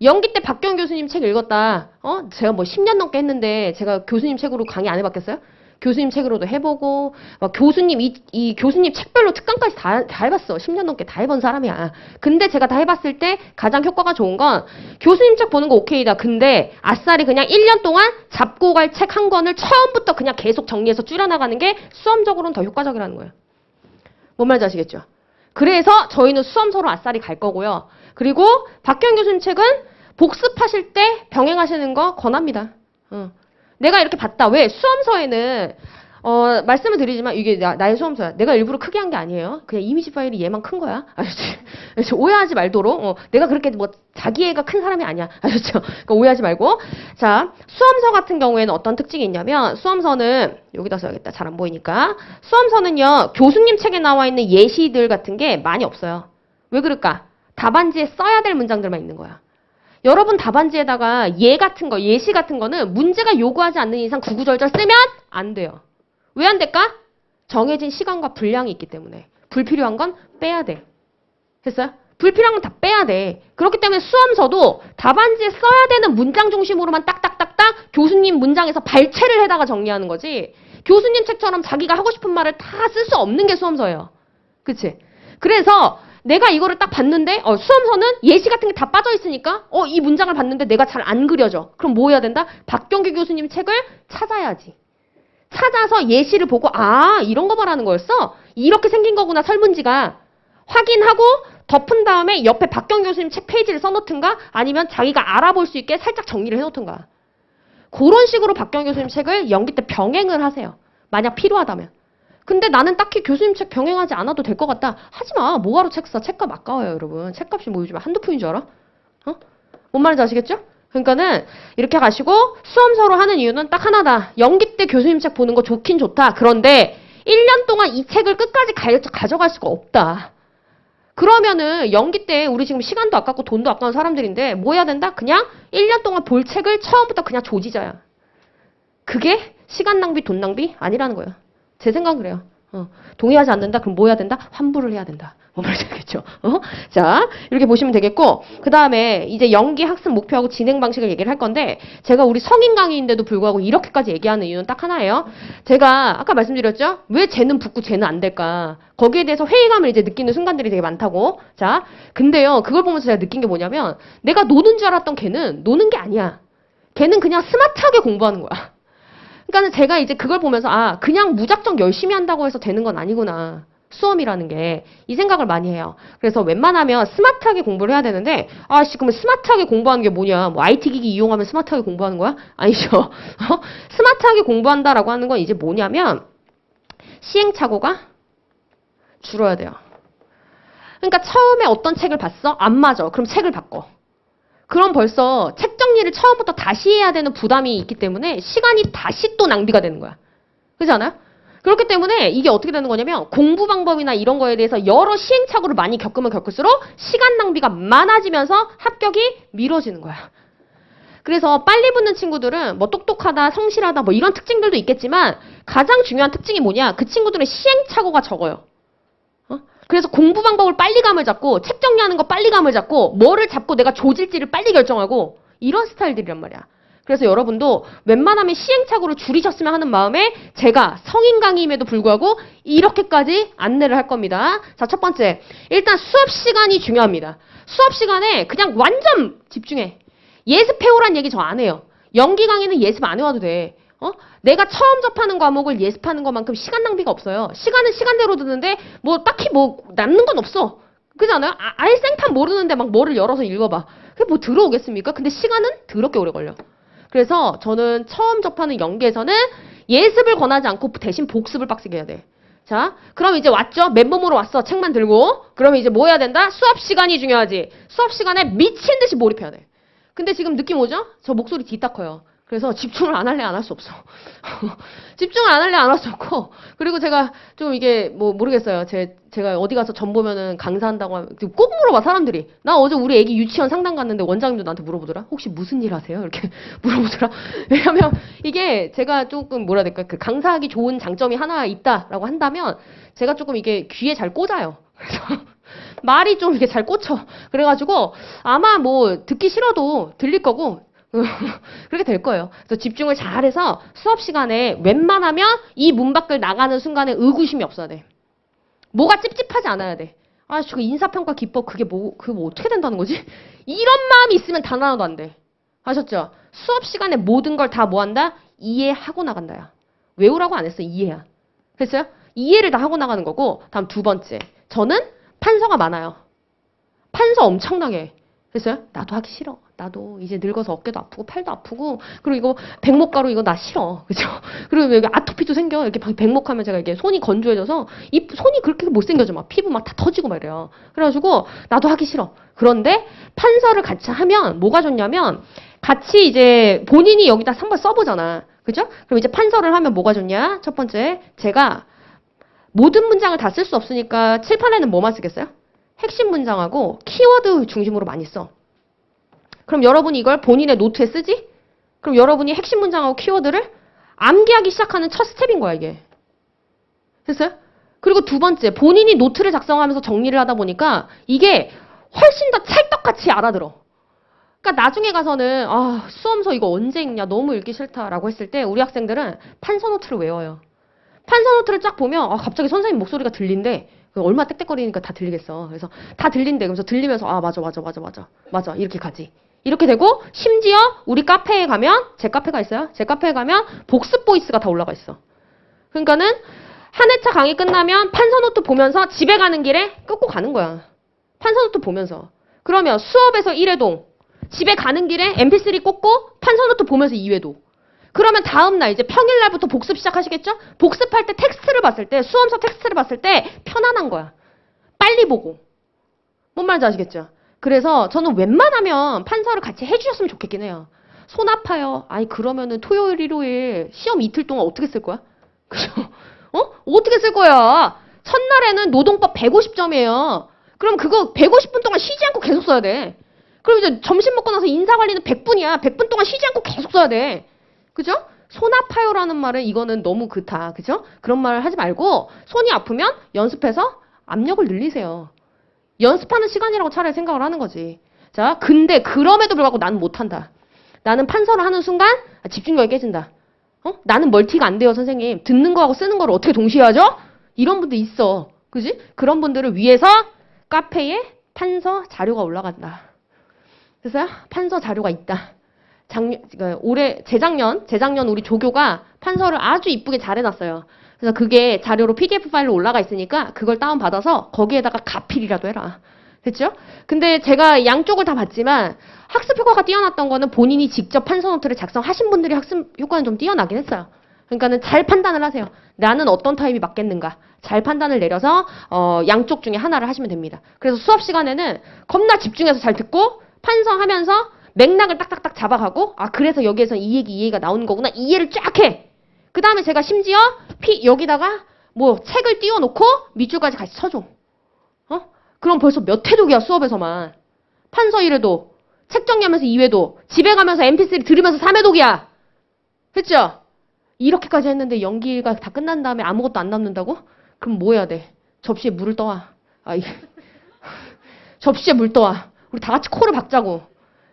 연기 때 박경 교수님 책 읽었다. 제가 뭐 10년 넘게 했는데 제가 교수님 책으로 강의 안 해봤겠어요? 교수님 책으로도 해보고 막 교수님 이 교수님 책별로 특강까지 다 해봤어. 10년 넘게 다 해본 사람이야. 근데 제가 다 해봤을 때 가장 효과가 좋은 건 교수님 책 보는 거 오케이다. 근데 아싸리 그냥 1년 동안 잡고 갈 책 한 권을 처음부터 그냥 계속 정리해서 줄여나가는 게 수험적으로는 더 효과적이라는 거예요. 뭔 말인지 아시겠죠? 그래서 저희는 수험서로 아싸리 갈 거고요. 그리고 박경 교수님 책은 복습하실 때 병행하시는 거 권합니다. 내가 이렇게 봤다. 왜? 수험서에는 말씀을 드리지만 이게 나의 수험서야. 내가 일부러 크게 한 게 아니에요. 그냥 이미지 파일이 얘만 큰 거야. 아셨죠? 오해하지 말도록. 내가 그렇게 뭐 자기애가 큰 사람이 아니야. 아셨죠? 그러니까 오해하지 말고. 자, 수험서 같은 경우에는 어떤 특징이 있냐면 수험서는 여기다 써야겠다. 잘 안 보이니까. 수험서는요. 교수님 책에 나와 있는 예시들 같은 게 많이 없어요. 왜 그럴까? 답안지에 써야 될 문장들만 있는 거야. 여러분 답안지에다가 예시 같은 거는 문제가 요구하지 않는 이상 구구절절 쓰면 안 돼요. 왜 안 될까? 정해진 시간과 분량이 있기 때문에. 불필요한 건 빼야 돼. 됐어요? 불필요한 건 다 빼야 돼. 그렇기 때문에 수험서도 답안지에 써야 되는 문장 중심으로만 딱딱딱딱 교수님 문장에서 발췌를 해다가 정리하는 거지. 교수님 책처럼 자기가 하고 싶은 말을 다 쓸 수 없는 게 수험서예요. 그치? 그래서 내가 이거를 딱 봤는데 수험서는 예시 같은 게 다 빠져 있으니까 이 문장을 봤는데 내가 잘 안 그려져. 그럼 뭐 해야 된다? 박경규 교수님 책을 찾아야지. 찾아서 예시를 보고 이런 거 말하는 거였어? 이렇게 생긴 거구나 설문지가. 확인하고 덮은 다음에 옆에 박경규 교수님 책 페이지를 써놓든가 아니면 자기가 알아볼 수 있게 살짝 정리를 해놓든가. 그런 식으로 박경규 교수님 책을 연기 때 병행을 하세요. 만약 필요하다면. 근데 나는 딱히 교수님 책 병행하지 않아도 될 것 같다. 하지마. 뭐하러 책 사? 책값 아까워요, 여러분. 책값이 뭐 요즘에 한두 푼인 줄 알아? 뭔 말인지 아시겠죠? 그러니까는 이렇게 가시고 수험서로 하는 이유는 딱 하나다. 연기 때 교수님 책 보는 거 좋긴 좋다. 그런데 1년 동안 이 책을 끝까지 가져갈 수가 없다. 그러면은 연기 때 우리 지금 시간도 아깝고 돈도 아까운 사람들인데 뭐 해야 된다? 그냥 1년 동안 볼 책을 처음부터 그냥 조지자야. 그게 시간 낭비, 돈 낭비 아니라는 거예요. 제 생각은 그래요. 동의하지 않는다? 그럼 뭐 해야 된다? 환불을 해야 된다. 뭐 말인지 알겠죠? 자, 이렇게 보시면 되겠고, 그 다음에 이제 연기 학습 목표하고 진행 방식을 얘기를 할 건데, 제가 우리 성인 강의인데도 불구하고 이렇게까지 얘기하는 이유는 딱 하나예요. 제가 아까 말씀드렸죠? 왜 쟤는 붙고 쟤는 안 될까? 거기에 대해서 회의감을 이제 느끼는 순간들이 되게 많다고. 자, 근데요, 그걸 보면서 제가 느낀 게 뭐냐면, 내가 노는 줄 알았던 걔는 노는 게 아니야. 걔는 그냥 스마트하게 공부하는 거야. 그러니까 제가 이제 그걸 보면서 그냥 무작정 열심히 한다고 해서 되는 건 아니구나. 수험이라는 게 이 생각을 많이 해요. 그래서 웬만하면 스마트하게 공부를 해야 되는데 그러면 스마트하게 공부하는 게 뭐냐? 뭐 IT 기기 이용하면 스마트하게 공부하는 거야? 아니죠. 스마트하게 공부한다라고 하는 건 이제 뭐냐면 시행착오가 줄어야 돼요. 그러니까 처음에 어떤 책을 봤어? 안 맞아. 그럼 책을 바꿔. 그럼 벌써 책 정리를 처음부터 다시 해야 되는 부담이 있기 때문에 시간이 다시 또 낭비가 되는 거야. 그렇지 않아요? 그렇기 때문에 이게 어떻게 되는 거냐면 공부 방법이나 이런 거에 대해서 여러 시행착오를 많이 겪으면 겪을수록 시간 낭비가 많아지면서 합격이 미뤄지는 거야. 그래서 빨리 붙는 친구들은 뭐 똑똑하다, 성실하다 뭐 이런 특징들도 있겠지만 가장 중요한 특징이 뭐냐? 그 친구들은 시행착오가 적어요. 그래서 공부 방법을 빨리 감을 잡고 책 정리하는 거 빨리 감을 잡고 뭐를 잡고 내가 조질지를 빨리 결정하고 이런 스타일들이란 말이야. 그래서 여러분도 웬만하면 시행착오를 줄이셨으면 하는 마음에 제가 성인 강의임에도 불구하고 이렇게까지 안내를 할 겁니다. 자, 첫 번째. 일단 수업 시간이 중요합니다. 수업 시간에 그냥 완전 집중해. 예습해오란 얘기 저 안 해요. 연기 강의는 예습 안 해와도 돼. 내가 처음 접하는 과목을 예습하는 것만큼 시간 낭비가 없어요. 시간은 시간대로 듣는데 뭐 딱히 뭐 남는 건 없어. 그렇지 않아요? 아예 생판 모르는데 막 뭐를 열어서 읽어봐. 그게 뭐 들어오겠습니까? 근데 시간은 더럽게 오래 걸려. 그래서 저는 처음 접하는 연기에서는 예습을 권하지 않고 대신 복습을 빡세게 해야 돼. 자, 그럼 이제 왔죠? 맨몸으로 왔어. 책만 들고. 그러면 이제 뭐 해야 된다? 수업 시간이 중요하지. 수업 시간에 미친 듯이 몰입해야 돼. 근데 지금 느낌 오죠? 저 목소리 뒤딱 커요. 그래서 집중을 안 할래 안 할 수 없어. 집중을 안 할래 안 할 수 없고. 그리고 제가 좀 이게 뭐 모르겠어요. 제가 어디 가서 점 보면은 강사한다고 하면 꼭 물어봐 사람들이. 나 어제 우리 애기 유치원 상담 갔는데 원장님도 나한테 물어보더라. 혹시 무슨 일 하세요? 이렇게 물어보더라. 왜냐면 이게 제가 조금 뭐라 해야 될까? 그 강사하기 좋은 장점이 하나 있다라고 한다면 제가 조금 이게 귀에 잘 꽂아요. 그래서 말이 좀 이렇게 잘 꽂혀. 그래가지고 아마 뭐 듣기 싫어도 들릴 거고 그렇게 될 거예요. 그래서 집중을 잘해서 수업 시간에 웬만하면 이 문 밖을 나가는 순간에 의구심이 없어야 돼. 뭐가 찝찝하지 않아야 돼. 아, 저 인사평가 기법 그게 뭐 어떻게 된다는 거지? 이런 마음이 있으면 단 하나도 안 돼. 아셨죠? 수업 시간에 모든 걸 다 뭐 한다? 이해하고 나간다야. 외우라고 안 했어. 이해야. 됐어요? 이해를 다 하고 나가는 거고. 다음 두 번째. 저는 판서가 많아요. 판서 엄청나게 해. 됐어요? 나도 하기 싫어. 나도 이제 늙어서 어깨도 아프고 팔도 아프고 그리고 이거 백목가루 이거 나 싫어. 그죠? 그리고 여기 아토피도 생겨. 이렇게 백목하면 제가 이게 손이 건조해져서 이 손이 그렇게 못생겨져. 막 피부 막 다 터지고 막 이래요. 그래가지고 나도 하기 싫어. 그런데 판서를 같이 하면 뭐가 좋냐면 같이 이제 본인이 여기다 한번 써보잖아. 그죠? 그럼 이제 판서를 하면 뭐가 좋냐? 첫 번째 제가 모든 문장을 다 쓸 수 없으니까 칠판에는 뭐만 쓰겠어요? 핵심 문장하고 키워드 중심으로 많이 써. 그럼 여러분이 이걸 본인의 노트에 쓰지? 그럼 여러분이 핵심 문장하고 키워드를 암기하기 시작하는 첫 스텝인 거야, 이게. 됐어요? 그리고 두 번째, 본인이 노트를 작성하면서 정리를 하다 보니까 이게 훨씬 더 찰떡같이 알아들어. 그러니까 나중에 가서는 수험서 이거 언제 읽냐, 너무 읽기 싫다라고 했을 때 우리 학생들은 판서 노트를 외워요. 판서 노트를 쫙 보면 갑자기 선생님 목소리가 들린대. 얼마 땡땡거리니까 다 들리겠어. 그래서 다 들린대. 그래서 들리면서 맞아 이렇게 가지. 이렇게 되고 심지어 우리 카페에 가면 제 카페가 있어요. 제 카페에 가면 복습 보이스가 다 올라가 있어. 그러니까는 한 회차 강의 끝나면 판서 노트 보면서 집에 가는 길에 끊고 가는 거야. 판서 노트 보면서. 그러면 수업에서 1회동, 집에 가는 길에 mp3 꽂고 판서 노트 보면서 2회동. 그러면 다음날 이제 평일날부터 복습 시작하시겠죠? 복습할 때 텍스트를 봤을 때 수험서 텍스트를 봤을 때 편안한 거야. 빨리 보고. 뭔 말인지 아시겠죠? 그래서 저는 웬만하면 판서를 같이 해주셨으면 좋겠긴 해요. 손 아파요. 아니 그러면은 토요일 일요일 시험 이틀 동안 어떻게 쓸 거야? 그죠? 어떻게 쓸 거야? 첫날에는 노동법 150점이에요. 그럼 그거 150분 동안 쉬지 않고 계속 써야 돼. 그럼 이제 점심 먹고 나서 인사관리는 100분이야. 100분 동안 쉬지 않고 계속 써야 돼. 그죠? 손 아파요라는 말은 이거는 너무 그렇다. 그죠? 그런 말을 하지 말고 손이 아프면 연습해서 압력을 늘리세요. 연습하는 시간이라고 차라리 생각을 하는 거지. 자, 근데 그럼에도 불구하고 나는 못한다. 나는 판서를 하는 순간 집중력이 깨진다. 나는 멀티가 안 돼요, 선생님. 듣는 거하고 쓰는 거를 어떻게 동시에 하죠? 이런 분들 있어. 그지? 그런 분들을 위해서 카페에 판서 자료가 올라간다. 그래서 판서 자료가 있다. 재작년 우리 조교가 판서를 아주 이쁘게 잘 해놨어요. 그래서 그게 자료로 PDF 파일로 올라가 있으니까 그걸 다운받아서 거기에다가 가필이라도 해라. 됐죠? 근데 제가 양쪽을 다 봤지만 학습 효과가 뛰어났던 거는 본인이 직접 판서 노트를 작성하신 분들이 학습 효과는 좀 뛰어나긴 했어요. 그러니까는 잘 판단을 하세요. 나는 어떤 타입이 맞겠는가. 잘 판단을 내려서 양쪽 중에 하나를 하시면 됩니다. 그래서 수업 시간에는 겁나 집중해서 잘 듣고 판서하면서 맥락을 딱딱딱 잡아가고 아 그래서 여기에서 이 얘기가 나오는 거구나. 이해를 쫙 해. 그 다음에 제가 심지어 여기다가 뭐 책을 띄워놓고 밑줄까지 같이 쳐줘. 그럼 벌써 몇 회독이야 수업에서만. 판서 1회독, 책 정리하면서 2회독, 집에 가면서 MP3 들으면서 3회독이야. 했죠? 이렇게까지 했는데 연기가 다 끝난 다음에 아무것도 안 남는다고? 그럼 뭐 해야 돼? 접시에 물을 떠와. 접시에 물 떠와. 우리 다 같이 코를 박자고.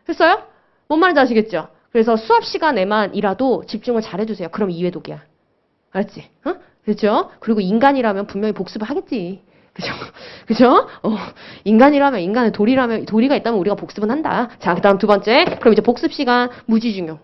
했어요? 뭔 말인지 아시겠죠? 그래서 수업 시간에만이라도 집중을 잘 해주세요. 그럼 2회독이야. 알았지? 그렇죠? 그리고 인간이라면 분명히 복습을 하겠지. 그죠? 그죠? 인간이라면, 인간의 도리가 있다면 우리가 복습은 한다. 자, 그 다음 두 번째. 그럼 이제 복습 시간 무지 중요.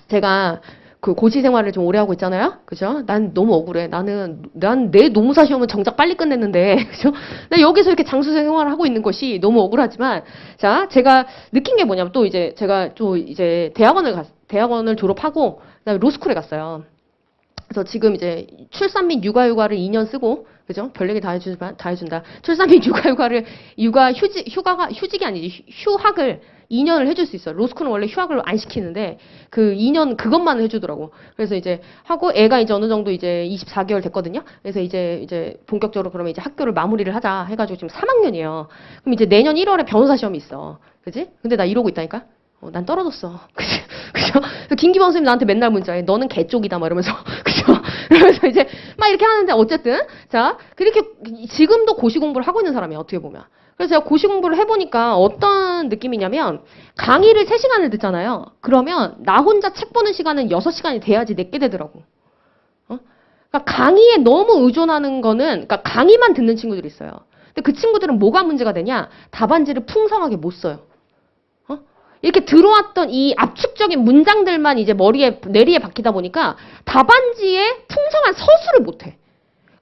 제가 그 고시 생활을 좀 오래 하고 있잖아요. 그죠? 난 너무 억울해. 난 내 노무사 시험은 정작 빨리 끝냈는데, 그죠? 나 여기서 이렇게 장수 생활을 하고 있는 것이 너무 억울하지만, 자, 제가 느낀 게 뭐냐면 또 이제 제가 또 이제 대학원을 졸업하고, 그다음에 로스쿨에 갔어요. 그래서 지금 이제 출산 및 육아휴가를 2년 쓰고, 그죠? 별 얘기 다 해준다. 출산 및 휴직이 아니지, 휴학을 2년을 해줄 수 있어요. 로스쿨은 원래 휴학을 안 시키는데, 그 2년 그것만 해주더라고. 그래서 이제 하고, 애가 이제 어느 정도 이제 24개월 됐거든요? 그래서 이제 본격적으로 그러면 이제 학교를 마무리를 하자 해가지고 지금 3학년이에요. 그럼 이제 내년 1월에 변호사 시험이 있어. 그지? 근데 나 이러고 있다니까? 난 떨어졌어. 그죠? 김기범 선생님 나한테 맨날 문자해. 너는 개쪽이다. 막 이러면서. 그죠? 그러면서 이제 막 이렇게 하는데 어쨌든. 자, 그렇게 지금도 고시 공부를 하고 있는 사람이에요. 어떻게 보면. 그래서 제가 고시 공부를 해보니까 어떤 느낌이냐면 강의를 3시간을 듣잖아요. 그러면 나 혼자 책 보는 시간은 6시간이 돼야지 내게 되더라고. 그러니까 강의에 너무 의존하는 거는 그러니까 강의만 듣는 친구들이 있어요. 근데 그 친구들은 뭐가 문제가 되냐? 답안지를 풍성하게 못 써요. 이렇게 들어왔던 이 압축적인 문장들만 이제 뇌리에 박히다 보니까 답안지에 풍성한 서술을 못해.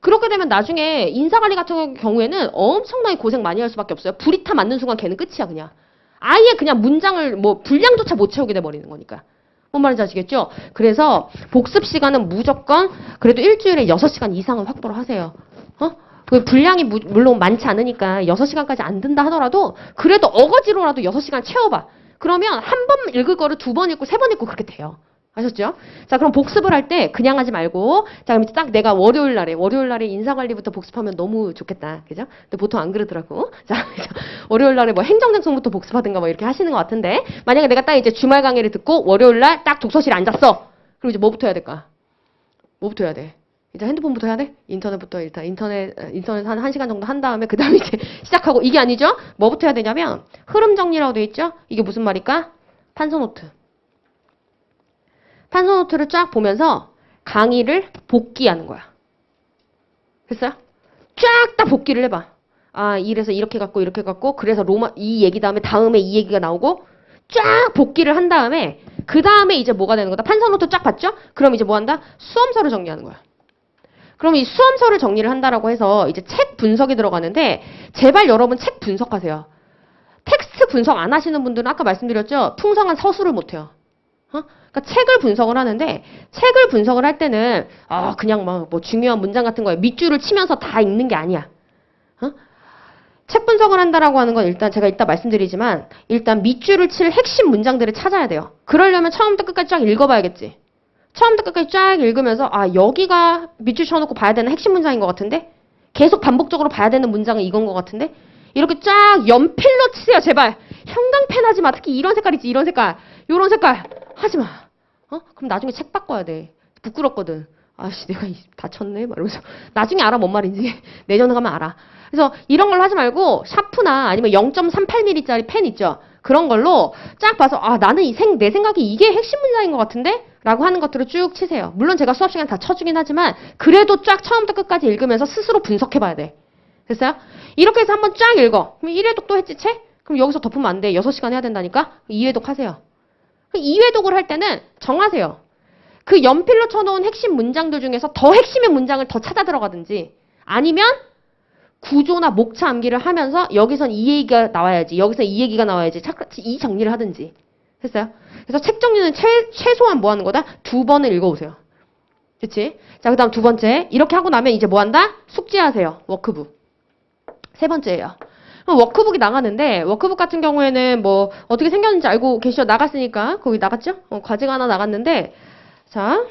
그렇게 되면 나중에 인사관리 같은 경우에는 엄청나게 고생 많이 할 수밖에 없어요. 불이타 맞는 순간 걔는 끝이야 그냥. 아예 그냥 문장을 분량조차 못 채우게 돼버리는 거니까. 뭔 말인지 아시겠죠? 그래서 복습 시간은 무조건 그래도 일주일에 6시간 이상은 확보를 하세요. 그 분량이 물론 많지 않으니까 6시간까지 안 든다 하더라도 그래도 어거지로라도 6시간 채워봐. 그러면 한 번 읽을 거를 2번 읽고 3번 읽고 그렇게 돼요. 아셨죠? 자, 그럼 복습을 할 때 그냥 하지 말고, 자, 그럼 딱 내가 월요일 날에 인사관리부터 복습하면 너무 좋겠다. 그죠? 근데 보통 안 그러더라고. 자, 월요일 날에 뭐 행정작성부터 복습하든가 뭐 이렇게 하시는 것 같은데, 만약에 내가 딱 이제 주말 강의를 듣고 월요일 날 딱 독서실에 앉았어. 그럼 이제 뭐부터 해야 될까? 뭐부터 해야 돼? 이제 핸드폰부터 해야 돼? 인터넷부터 일단 인터넷 한 1시간 정도 한 다음에 그 다음에 이제 시작하고 이게 아니죠? 뭐부터 해야 되냐면 흐름 정리라고 돼 있죠? 이게 무슨 말일까? 판서 노트. 판서 노트를 쫙 보면서 강의를 복기하는 거야. 됐어요? 쫙 다 복기를 해봐. 아, 이래서 이렇게 갖고 그래서 이 얘기 다음에 이 얘기가 나오고 쫙 복기를 한 다음에 그 다음에 이제 뭐가 되는 거다? 판서 노트 쫙 봤죠? 그럼 이제 뭐 한다? 수험서를 정리하는 거야. 그럼 이 수험서를 정리를 한다라고 해서 이제 책 분석이 들어가는데 제발 여러분 책 분석하세요. 텍스트 분석 안 하시는 분들은 아까 말씀드렸죠? 풍성한 서술을 못해요. 그러니까 책을 분석을 하는데 책을 분석을 할 때는 그냥 뭐 중요한 문장 같은 거에 밑줄을 치면서 다 읽는 게 아니야. 책 분석을 한다라고 하는 건 일단 제가 이따 말씀드리지만 일단 밑줄을 칠 핵심 문장들을 찾아야 돼요. 그러려면 처음부터 끝까지 쫙 읽어봐야겠지. 처음부터 끝까지 쫙 읽으면서 여기가 밑줄 쳐놓고 봐야 되는 핵심 문장인 것 같은데 계속 반복적으로 봐야 되는 문장은 이건 것 같은데 이렇게 쫙 연필로 치세요. 제발. 형광펜 하지 마. 특히 이런 색깔이지. 이런 색깔. 요런 색깔. 하지 마. 그럼 나중에 책 바꿔야 돼. 부끄럽거든. 아씨 내가 다쳤네. 막 이러면서. 나중에 알아 뭔 말인지. 내년에 가면 알아. 그래서 이런 걸로 하지 말고 샤프나 아니면 0.38mm짜리 펜 있죠. 그런 걸로 쫙 봐서 나는 내 생각에 이게 핵심 문장인 것 같은데? 라고 하는 것들을 쭉 치세요. 물론 제가 수업 시간 다 쳐주긴 하지만 그래도 쫙 처음부터 끝까지 읽으면서 스스로 분석해봐야 돼. 됐어요? 이렇게 해서 한번 쫙 읽어. 그럼 1회독 또 했지 책? 그럼 여기서 덮으면 안 돼. 6시간 해야 된다니까? 2회독 하세요. 2회독을 할 때는 정하세요. 그 연필로 쳐놓은 핵심 문장들 중에서 더 핵심의 문장을 더 찾아 들어가든지 아니면 구조나 목차 암기를 하면서 여기선 이 얘기가 나와야지. 여기서 이 얘기가 나와야지. 이 정리를 하든지. 됐어요? 그래서 책 정리는 최소한 뭐 하는 거다? 2번을 읽어오세요. 그치? 자, 그 다음 두 번째. 이렇게 하고 나면 이제 뭐 한다? 숙지하세요. 워크북. 세 번째예요. 그럼 워크북이 나가는데, 워크북 같은 경우에는 뭐, 어떻게 생겼는지 알고 계시죠? 나갔으니까. 거기 나갔죠? 과제가 하나 나갔는데, 자,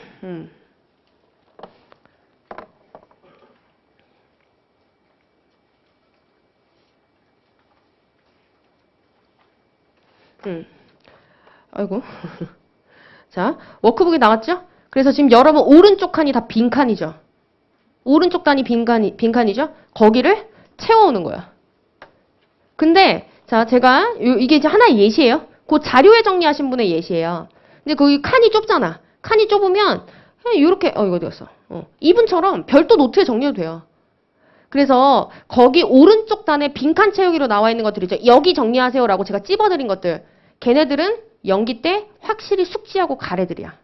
아이고. 자, 워크북이 나왔죠? 그래서 지금 여러분 오른쪽 칸이 다 빈 칸이죠? 오른쪽 단이 빈칸이죠? 거기를 채워오는 거야. 근데, 자, 제가, 이게 이제 하나의 예시예요. 그 자료에 정리하신 분의 예시예요. 근데 거기 칸이 좁잖아. 칸이 좁으면, 그냥 이렇게, 이거 어디 갔어? 이분처럼 별도 노트에 정리해도 돼요. 그래서 거기 오른쪽 단에 빈칸 채우기로 나와 있는 것들이죠. 여기 정리하세요라고 제가 찝어드린 것들. 걔네들은 연기 때 확실히 숙지하고 가래들이야.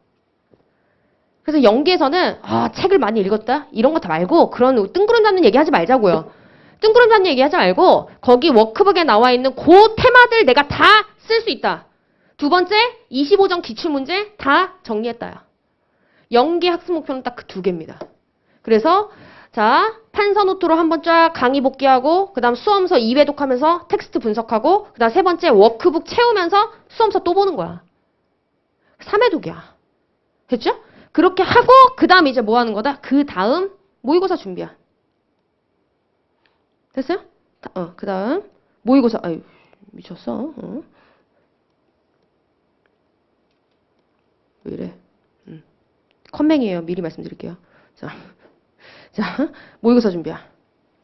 그래서 연기에서는 책을 많이 읽었다? 이런 거 다 말고 그런 뜬구름 잡는 얘기 하지 말자고요. 뜬구름 잡는 얘기 하지 말고 거기 워크북에 나와 있는 그 테마들 내가 다 쓸 수 있다. 두 번째, 25점 기출문제 다 정리했다요. 연기 학습 목표는 딱 그 두 개입니다. 그래서 자, 판서 노트로 한번 쫙 강의 복귀하고 그 다음 수험서 2회독하면서 텍스트 분석하고 그 다음 세 번째 워크북 채우면서 수험서 또 보는 거야. 3회독이야. 됐죠? 그렇게 하고 그 다음 이제 뭐 하는 거다? 그 다음 모의고사 준비야. 됐어요? 그 다음 모의고사. 아유 미쳤어. 왜 이래? 컴맹이에요. 미리 말씀드릴게요. 자, 모의고사 준비야.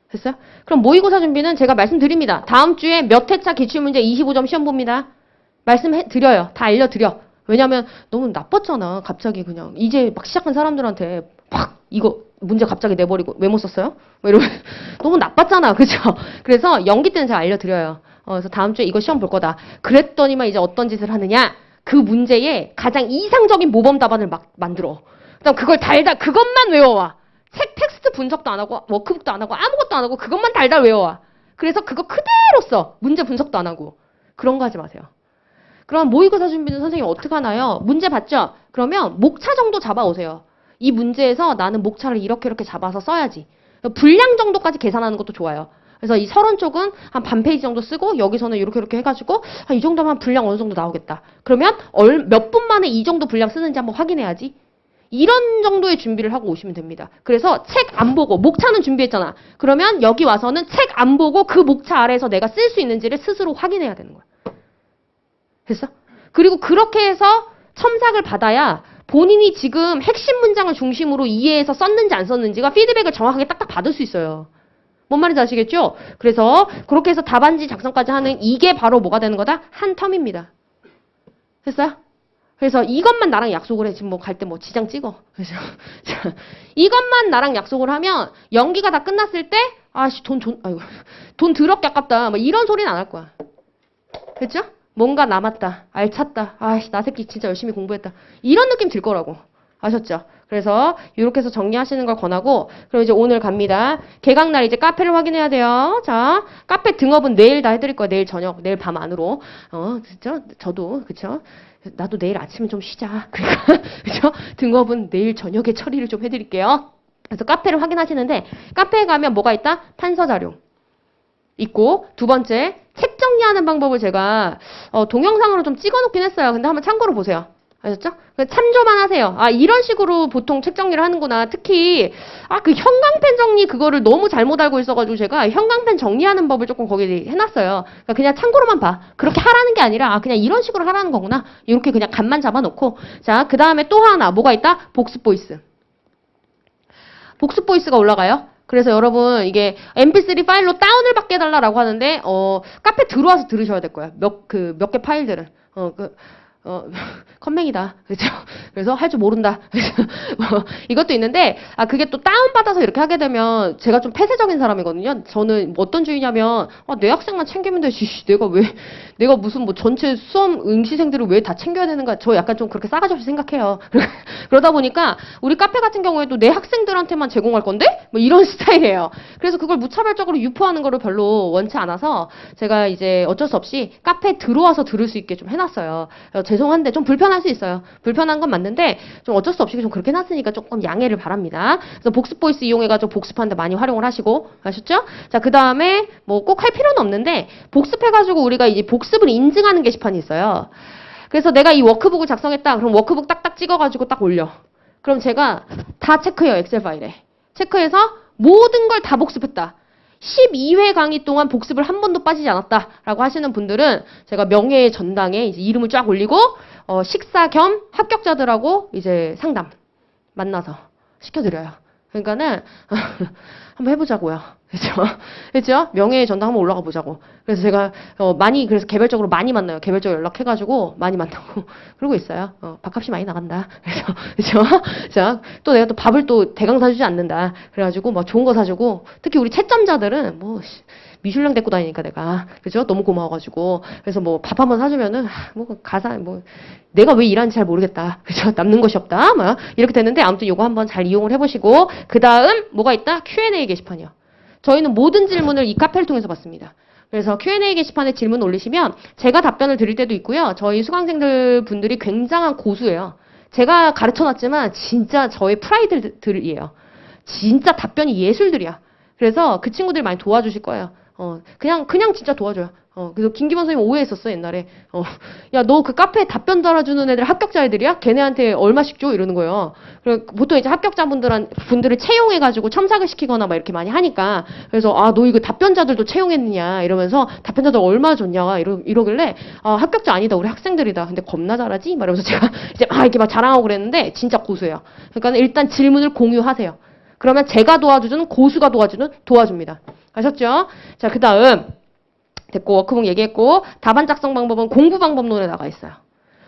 됐어요? 그럼 모의고사 준비는 제가 말씀드립니다. 다음 주에 몇 회차 기출문제 25점 시험 봅니다. 말씀드려요. 다 알려드려. 왜냐면 너무 나빴잖아. 갑자기 그냥 이제 막 시작한 사람들한테 막 이거 문제 갑자기 내버리고 왜 못 썼어요? 뭐 이러면 너무 나빴잖아. 그죠? 그래서 연기 때는 제가 알려드려요. 그래서 다음 주에 이거 시험 볼 거다. 그랬더니만 이제 어떤 짓을 하느냐? 그 문제에 가장 이상적인 모범 답안을 막 만들어. 그다음 그걸 그것만 외워와. 텍스트 분석도 안 하고 워크북도 안 하고 아무것도 안 하고 그것만 달달 외워와. 그래서 그거 그대로 써. 문제 분석도 안 하고. 그런 거 하지 마세요. 그럼 모의고사 준비는 선생님 어떻게 하나요? 문제 봤죠? 그러면 목차 정도 잡아오세요. 이 문제에서 나는 목차를 이렇게 잡아서 써야지. 분량 정도까지 계산하는 것도 좋아요. 그래서 이 서론쪽은 한 반 페이지 정도 쓰고 여기서는 이렇게 해가지고 이 정도면 분량 어느 정도 나오겠다. 그러면 몇 분 만에 이 정도 분량 쓰는지 한번 확인해야지. 이런 정도의 준비를 하고 오시면 됩니다. 그래서 책 안 보고 목차는 준비했잖아. 그러면 여기 와서는 책 안 보고 그 목차 아래에서 내가 쓸 수 있는지를 스스로 확인해야 되는 거야. 됐어? 그리고 그렇게 해서 첨삭을 받아야 본인이 지금 핵심 문장을 중심으로 이해해서 썼는지 안 썼는지가 피드백을 정확하게 딱딱 받을 수 있어요. 뭔 말인지 아시겠죠? 그래서 그렇게 해서 답안지 작성까지 하는 이게 바로 뭐가 되는 거다? 한 텀입니다. 됐어요? 그래서 이것만 나랑 약속을 해. 지금 뭐 갈 때 뭐 지장 찍어. 그래서 이것만 나랑 약속을 하면 연기가 다 끝났을 때 아씨 돈 더럽게 아깝다. 뭐 이런 소리는 안 할 거야. 됐죠? 뭔가 남았다. 알찼다. 아씨 나 새끼 진짜 열심히 공부했다. 이런 느낌 들 거라고. 아셨죠? 그래서 이렇게 해서 정리하시는 걸 권하고 그럼 이제 오늘 갑니다. 개강날 이제 카페를 확인해야 돼요. 자, 카페 등업은 내일 다 해드릴 거야. 내일 저녁, 내일 밤 안으로. 진짜 저도 그쵸? 나도 내일 아침에 좀 쉬자. 그러니까 그쵸? 등업은 내일 저녁에 처리를 좀 해드릴게요. 그래서 카페를 확인하시는데 카페에 가면 뭐가 있다? 판서 자료 있고 두 번째 책 정리하는 방법을 제가 동영상으로 좀 찍어놓긴 했어요. 근데 한번 참고로 보세요. 아셨죠? 참조만 하세요. 이런 식으로 보통 책 정리를 하는구나. 특히 그 형광펜 정리 그거를 너무 잘못 알고 있어가지고 제가 형광펜 정리하는 법을 조금 거기 해놨어요. 그러니까 그냥 참고로만 봐. 그렇게 하라는 게 아니라 그냥 이런 식으로 하라는 거구나. 이렇게 그냥 간만 잡아놓고 자, 그 다음에 또 하나 뭐가 있다? 복습 보이스. 복습 보이스가 올라가요. 그래서 여러분 이게 mp3 파일로 다운을 받게 해달라고 하는데 카페 들어와서 들으셔야 될 거야. 몇 개 파일들은 컴맹이다. 그렇죠? 그래서 할 줄 모른다. 이것도 있는데 그게 또 다운받아서 이렇게 하게 되면 제가 좀 폐쇄적인 사람이거든요. 저는 어떤 주의냐면 내 학생만 챙기면 되지. 내가 무슨 뭐 전체 수험 응시생들을 왜 다 챙겨야 되는가. 저 약간 좀 그렇게 싸가지 없이 생각해요. 그러다 보니까 우리 카페 같은 경우에도 내 학생들한테만 제공할 건데 뭐 이런 스타일이에요. 그래서 그걸 무차별적으로 유포하는 거를 별로 원치 않아서 제가 이제 어쩔 수 없이 카페 들어와서 들을 수 있게 좀 해놨어요. 제 죄송한데 좀 불편할 수 있어요. 불편한 건 맞는데 좀 어쩔 수 없이 좀 그렇게 놨으니까 조금 양해를 바랍니다. 그래서 복습보이스 이용해가지고 복습하는데 많이 활용을 하시고 아셨죠? 자, 그 다음에 뭐 꼭 할 필요는 없는데 복습해가지고 우리가 이제 복습을 인증하는 게시판이 있어요. 그래서 내가 이 워크북을 작성했다. 그럼 워크북 딱딱 찍어가지고 딱 올려. 그럼 제가 다 체크해요. 엑셀 파일에. 체크해서 모든 걸 다 복습했다. 12회 강의 동안 복습을 한 번도 빠지지 않았다라고 하시는 분들은 제가 명예의 전당에 이제 이름을 쫙 올리고 식사 겸 합격자들하고 이제 상담 만나서 시켜드려요. 그러니까는 한번 해보자고요. 그렇죠? 그렇죠? 명예의 전당 한번 올라가 보자고. 그래서 제가 많이 그래서 개별적으로 많이 만나요. 개별적으로 연락해가지고 많이 만나고 그러고 있어요. 밥값이 많이 나간다. 그래서 그렇죠? 자, 또 내가 또 밥을 또 대강 사주지 않는다. 그래가지고 막 좋은 거 사주고 특히 우리 채점자들은 뭐 미슐랭 데리고 다니니까 내가 그죠? 너무 고마워가지고 그래서 뭐 밥 한번 사주면은 뭐 가사 뭐 내가 왜 일하는지 잘 모르겠다. 그죠? 남는 것이 없다. 막 이렇게 됐는데 아무튼 요거 한번 잘 이용을 해보시고 그 다음 뭐가 있다? Q&A 게시판이요. 저희는 모든 질문을 이 카페를 통해서 받습니다. 그래서 Q&A 게시판에 질문 올리시면 제가 답변을 드릴 때도 있고요. 저희 수강생들 분들이 굉장한 고수예요. 제가 가르쳐놨지만 진짜 저의 프라이드들이에요. 진짜 답변이 예술들이야. 그래서 그 친구들이 많이 도와주실 거예요. 그냥 진짜 도와줘요. 그래서 김기범 선생님 오해했었어, 옛날에. 야, 너 그 카페에 답변 달아주는 애들 합격자 애들이야? 걔네한테 얼마씩 줘? 이러는 거예요. 보통 이제 분들을 채용해가지고 첨삭을 시키거나 막 이렇게 많이 하니까. 그래서, 너 이거 답변자들도 채용했느냐? 이러면서 답변자들 얼마 줬냐? 이러길래, 합격자 아니다. 우리 학생들이다. 근데 겁나 잘하지? 막 이러면서 제가 이제 이렇게 막 자랑하고 그랬는데, 진짜 고수예요. 그러니까 일단 질문을 공유하세요. 그러면 제가 도와주는 고수가 도와줍니다. 아셨죠? 자, 그 다음. 됐고, 워크북 얘기했고, 답안 작성 방법은 공부 방법론에 나가 있어요.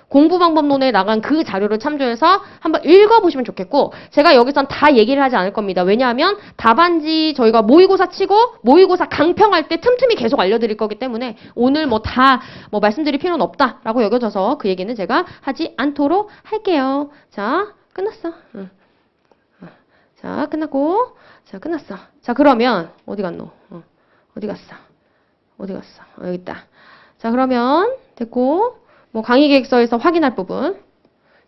공부 방법론에 나간 그 자료를 참조해서 한번 읽어보시면 좋겠고, 제가 여기선 다 얘기를 하지 않을 겁니다. 왜냐하면 답안지 저희가 모의고사 치고, 모의고사 강평할 때 틈틈이 계속 알려드릴 거기 때문에, 오늘 뭐 다 말씀드릴 필요는 없다라고 여겨져서 그 얘기는 제가 하지 않도록 할게요. 자, 끝났어. 자, 끝났고, 자, 끝났어. 자, 그러면, 어디 갔노? 어디 갔어? 여기 있다. 자, 그러면 됐고 뭐 강의 계획서에서 확인할 부분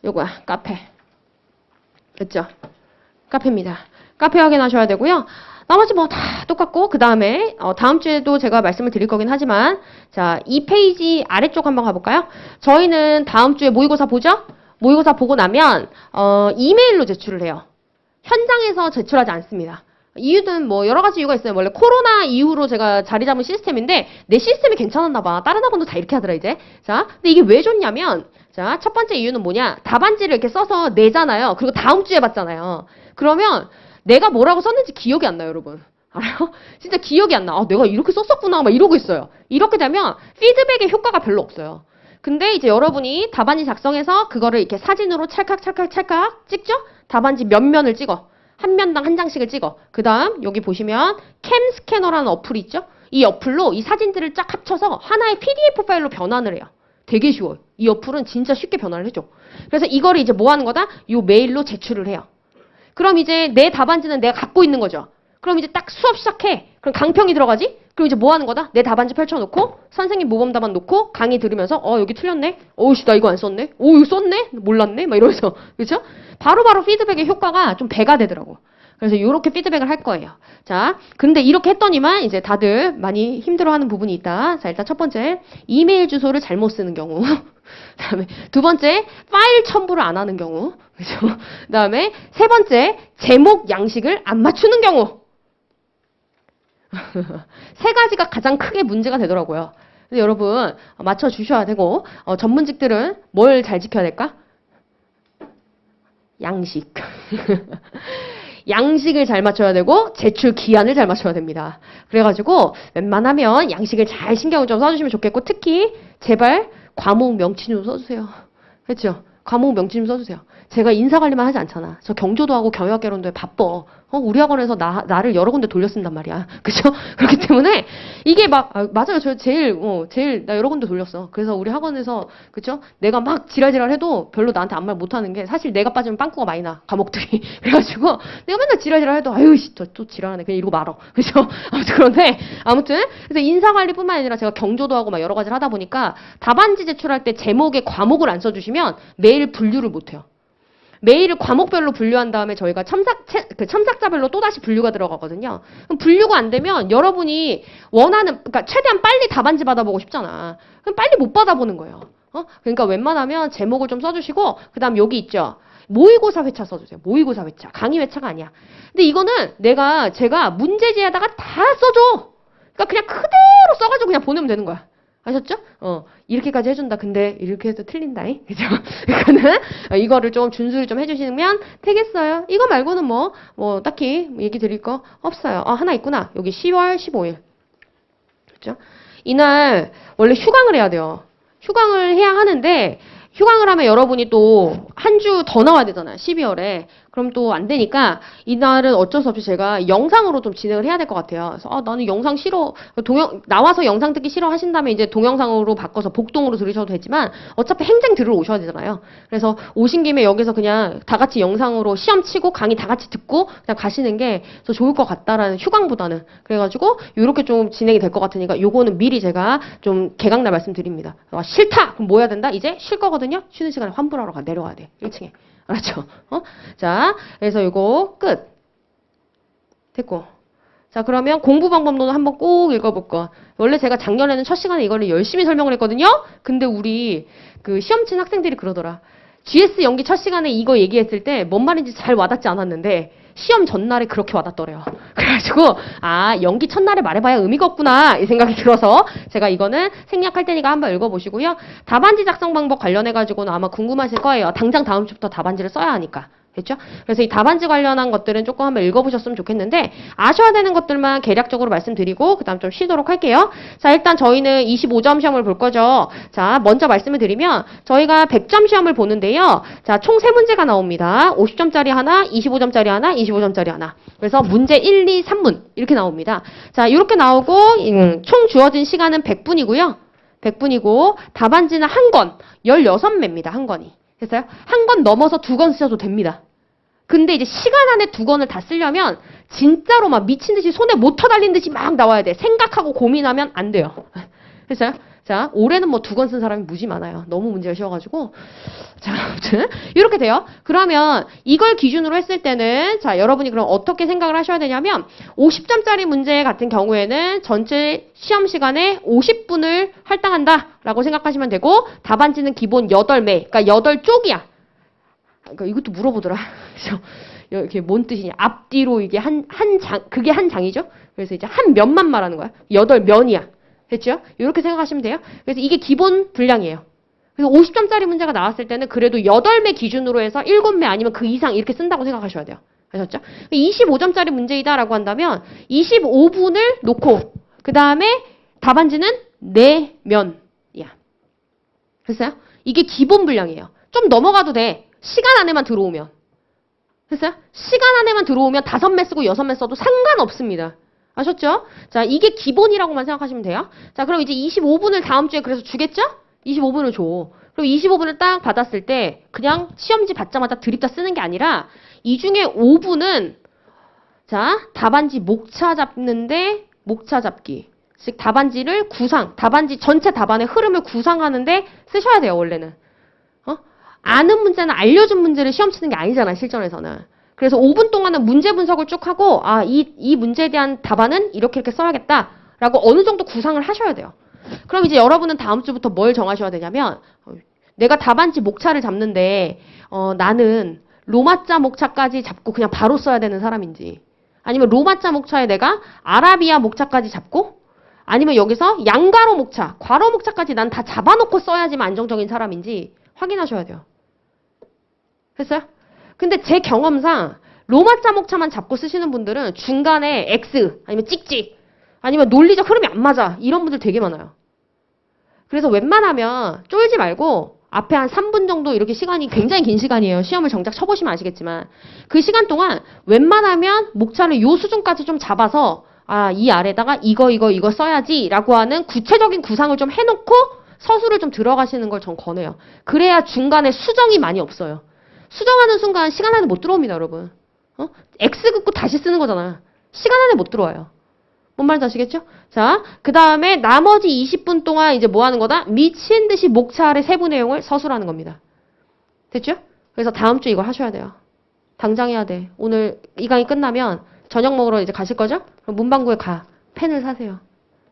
요거야. 카페. 됐죠? 카페입니다. 카페 확인하셔야 되고요. 나머지 뭐 다 똑같고 그다음에 다음 주에도 제가 말씀을 드릴 거긴 하지만 자, 이 페이지 아래쪽 한번 가볼까요? 저희는 다음 주에 모의고사 보죠? 모의고사 보고 나면 이메일로 제출을 해요. 현장에서 제출하지 않습니다. 이유는 뭐 여러 가지 이유가 있어요. 원래 코로나 이후로 제가 자리 잡은 시스템인데 내 시스템이 괜찮았나 봐. 다른 학원도 다 이렇게 하더라 이제. 자, 근데 이게 왜 좋냐면 자, 첫 번째 이유는 뭐냐? 답안지를 이렇게 써서 내잖아요. 그리고 다음 주에 받잖아요. 그러면 내가 뭐라고 썼는지 기억이 안 나요, 여러분. 알아요? 진짜 기억이 안 나. 내가 이렇게 썼었구나. 막 이러고 있어요. 이렇게 되면 피드백의 효과가 별로 없어요. 근데 이제 여러분이 답안지 작성해서 그거를 이렇게 사진으로 찰칵 찍죠? 답안지 몇 면을 찍어. 한 면당 한 장씩을 찍어. 그 다음 여기 보시면 캠 스캐너라는 어플이 있죠? 이 어플로 이 사진들을 쫙 합쳐서 하나의 PDF 파일로 변환을 해요. 되게 쉬워요. 이 어플은 진짜 쉽게 변환을 해줘. 그래서 이거를 이제 뭐 하는 거다? 이 메일로 제출을 해요. 그럼 이제 내 답안지는 내가 갖고 있는 거죠. 그럼 이제 딱 수업 시작해. 그럼 강평이 들어가지? 그럼 이제 뭐 하는 거다? 내 답안지 펼쳐놓고 선생님 모범 답안 놓고 강의 들으면서 여기 틀렸네? 어우씨 나 이거 안 썼네? 이거 썼네? 몰랐네? 막 이러면서 그렇죠? 바로바로 피드백의 효과가 좀 배가 되더라고. 그래서 이렇게 피드백을 할 거예요. 자, 근데 이렇게 했더니만 이제 다들 많이 힘들어하는 부분이 있다. 자, 일단 첫 번째 이메일 주소를 잘못 쓰는 경우. 그다음에 두 번째 파일 첨부를 안 하는 경우. 그렇죠? 그다음에 세 번째 제목 양식을 안 맞추는 경우. 세 가지가 가장 크게 문제가 되더라고요. 근데 여러분 맞춰주셔야 되고 전문직들은 뭘 잘 지켜야 될까? 양식. 양식을 잘 맞춰야 되고 제출 기한을 잘 맞춰야 됩니다. 그래가지고 웬만하면 양식을 잘 신경을 좀 써주시면 좋겠고 특히 제발 과목 명칭 좀 써주세요. 그렇죠? 과목 명칭 좀 써주세요. 제가 인사관리만 하지 않잖아. 저 경조도 하고 경영학개론도 바빠. 우리 학원에서 나를 여러 군데 돌렸쓴단 말이야. 그죠? 그렇기 때문에 이게 맞아요. 저 제일 나 여러 군데 돌렸어. 그래서 우리 학원에서, 그죠? 내가 막 지랄지랄 해도 별로 나한테 아무 말 못하는 게 사실 내가 빠지면 빵꾸가 많이 나. 과목들이. 그래가지고 내가 맨날 지랄지랄 해도 아유, 또 지랄하네. 그냥 이러고 말어. 그죠? 아무튼 그런데, 그래서 인사관리뿐만 아니라 제가 경조도 하고 막 여러 가지를 하다 보니까 답안지 제출할 때 제목에 과목을 안 써주시면 매일 분류를 못해요. 메일을 과목별로 분류한 다음에 저희가 첨삭자별로 또다시 분류가 들어가거든요. 그럼 분류가 안 되면 여러분이 그러니까 최대한 빨리 답안지 받아보고 싶잖아. 그럼 빨리 못 받아보는 거예요. 그러니까 웬만하면 제목을 좀 써주시고, 그 다음 여기 있죠. 모의고사 회차 써주세요. 모의고사 회차. 강의 회차가 아니야. 근데 이거는 제가 문제지에다가 다 써줘. 그러니까 그냥 그대로 써가지고 그냥 보내면 되는 거야. 아셨죠? 이렇게까지 해준다. 근데 이렇게 해도 틀린다잉. 그죠? 그러니까는 이거를 좀 준수를 좀 해주시면 되겠어요. 이거 말고는 딱히 얘기 드릴 거 없어요. 하나 있구나. 여기 10월 15일. 그죠? 이날 원래 휴강을 해야 돼요. 휴강을 해야 하는데, 휴강을 하면 여러분이 또 한 주 더 나와야 되잖아요. 12월에. 그럼 또 안 되니까 이날은 어쩔 수 없이 제가 영상으로 좀 진행을 해야 될 것 같아요. 그래서 나는 영상 싫어. 나와서 영상 듣기 싫어 하신다면 이제 동영상으로 바꿔서 복동으로 들으셔도 되지만 어차피 행쟁 들으러 오셔야 되잖아요. 그래서 오신 김에 여기서 그냥 다 같이 영상으로 시험 치고 강의 다 같이 듣고 그냥 가시는 게 더 좋을 것 같다라는, 휴강보다는. 그래가지고 이렇게 좀 진행이 될 것 같으니까 요거는 미리 제가 좀 개강날 말씀드립니다. 싫다! 그럼 뭐 해야 된다? 이제 쉴 거거든요? 쉬는 시간에 환불하러 내려가야 돼. 1층에. 알았죠? 자, 그래서 이거 끝. 됐고. 자, 그러면 공부 방법론을 한번 꼭 읽어볼 거. 원래 제가 작년에는 첫 시간에 이거를 열심히 설명을 했거든요? 근데 우리 시험 친 학생들이 그러더라. GS 연기 첫 시간에 이거 얘기했을 때 뭔 말인지 잘 와닿지 않았는데 시험 전날에 그렇게 와닿더래요. 그래가지고 연기 첫날에 말해봐야 의미가 없구나 이 생각이 들어서 제가 이거는 생략할 테니까 한번 읽어보시고요. 답안지 작성 방법 관련해가지고는 아마 궁금하실 거예요. 당장 다음 주부터 답안지를 써야 하니까. 됐죠? 그래서 이 답안지 관련한 것들은 조금 한번 읽어보셨으면 좋겠는데 아셔야 되는 것들만 개략적으로 말씀드리고 그 다음 좀 쉬도록 할게요. 자, 일단 저희는 25점 시험을 볼 거죠. 자, 먼저 말씀을 드리면 저희가 100점 시험을 보는데요. 자, 총 3문제가 나옵니다. 50점짜리 하나, 25점짜리 하나, 25점짜리 하나. 그래서 문제 1, 2, 3문 이렇게 나옵니다. 자, 이렇게 나오고 총 주어진 시간은 100분이고요. 100분이고 답안지는 한 권, 16매입니다. 한 권이. 됐어요? 한 권 넘어서 2권 쓰셔도 됩니다. 근데 이제 시간 안에 2권을 다 쓰려면 진짜로 막 미친 듯이 손에 모터 달린 듯이 막 나와야 돼. 생각하고 고민하면 안 돼요. 됐어요? 자, 올해는 2권 쓴 사람이 무지 많아요. 너무 문제가 쉬워가지고. 자, 아무튼 이렇게 돼요. 그러면 이걸 기준으로 했을 때는 자, 여러분이 그럼 어떻게 생각을 하셔야 되냐면 50점짜리 문제 같은 경우에는 전체 시험 시간에 50분을 할당한다라고 생각하시면 되고 답안지는 기본 8매, 그러니까 8쪽이야. 그러니까 이것도 물어보더라. 그래서 이게 뭔 뜻이냐? 앞뒤로 이게 그게 한 장이죠? 그래서 이제 한 면만 말하는 거야. 8면이야. 됐죠? 이렇게 생각하시면 돼요. 그래서 이게 기본 분량이에요. 그래서 50점짜리 문제가 나왔을 때는 그래도 8매 기준으로 해서 7매 아니면 그 이상 이렇게 쓴다고 생각하셔야 돼요. 아셨죠? 25점짜리 문제이다라고 한다면 25분을 놓고 그 다음에 답안지는 4면이야. 됐어요? 이게 기본 분량이에요. 좀 넘어가도 돼. 시간 안에만 들어오면. 됐어요? 시간 안에만 들어오면 5매 쓰고 6매 써도 상관없습니다. 아셨죠? 자, 이게 기본이라고만 생각하시면 돼요. 자, 그럼 이제 25분을 다음 주에 그래서 주겠죠? 25분을 줘. 그럼 25분을 딱 받았을 때 그냥 시험지 받자마자 드립다 쓰는 게 아니라 이 중에 5분은 자, 답안지 목차 잡는데 목차 잡기. 즉 답안지를 답안지 전체 답안의 흐름을 구상하는데 쓰셔야 돼요, 원래는. 아는 문제는 알려준 문제를 시험 치는 게 아니잖아, 실전에서는. 그래서 5분 동안은 문제 분석을 쭉 하고 이 문제에 대한 답안은 이렇게 써야겠다라고 어느 정도 구상을 하셔야 돼요. 그럼 이제 여러분은 다음 주부터 뭘 정하셔야 되냐면 내가 답안지 목차를 잡는데 나는 로마자 목차까지 잡고 그냥 바로 써야 되는 사람인지 아니면 로마자 목차에 내가 아라비아 목차까지 잡고 아니면 여기서 양가로 목차, 괄호 목차까지 난 다 잡아놓고 써야지만 안정적인 사람인지 확인하셔야 돼요. 됐어요? 근데 제 경험상 로마자 목차만 잡고 쓰시는 분들은 중간에 X 아니면 찍찍 아니면 논리적 흐름이 안 맞아 이런 분들 되게 많아요. 그래서 웬만하면 쫄지 말고 앞에 한 3분 정도 이렇게 시간이 굉장히 긴 시간이에요. 시험을 정작 쳐보시면 아시겠지만. 그 시간 동안 웬만하면 목차를 요 수준까지 좀 잡아서 아, 이 아래다가 이거 써야지 라고 하는 구체적인 구상을 좀 해놓고 서술을 좀 들어가시는 걸 전 권해요. 그래야 중간에 수정이 많이 없어요. 수정하는 순간 시간 안에 못 들어옵니다, 여러분. X 긋고 다시 쓰는 거잖아. 시간 안에 못 들어와요. 뭔 말인지 아시겠죠? 자, 그 다음에 나머지 20분 동안 이제 뭐 하는 거다? 미친 듯이 목차 아래 세부 내용을 서술하는 겁니다. 됐죠? 그래서 다음 주 이거 하셔야 돼요. 당장 해야 돼. 오늘 이 강의 끝나면 저녁 먹으러 이제 가실 거죠? 그럼 문방구에 가. 펜을 사세요.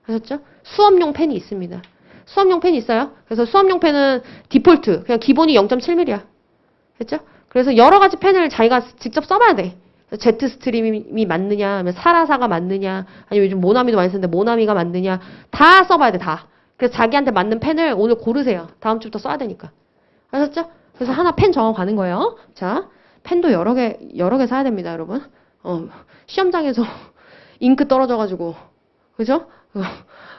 아셨죠? 수업용 펜이 있습니다. 수업용 펜이 있어요. 그래서 수업용 펜은 디폴트. 그냥 기본이 0.7mm야. 됐죠? 그래서 여러 가지 펜을 자기가 직접 써봐야 돼. 제트 스트림이 맞느냐, 아니면 사라사가 맞느냐, 아니면 요즘 모나미도 많이 쓰는데 모나미가 맞느냐, 다 써봐야 돼, 다. 그래서 자기한테 맞는 펜을 오늘 고르세요. 다음 주부터 써야 되니까. 아셨죠? 그래서 하나 펜 정하고 가는 거예요. 자, 펜도 여러 개 사야 됩니다, 여러분. 시험장에서 잉크 떨어져가지고, 그죠?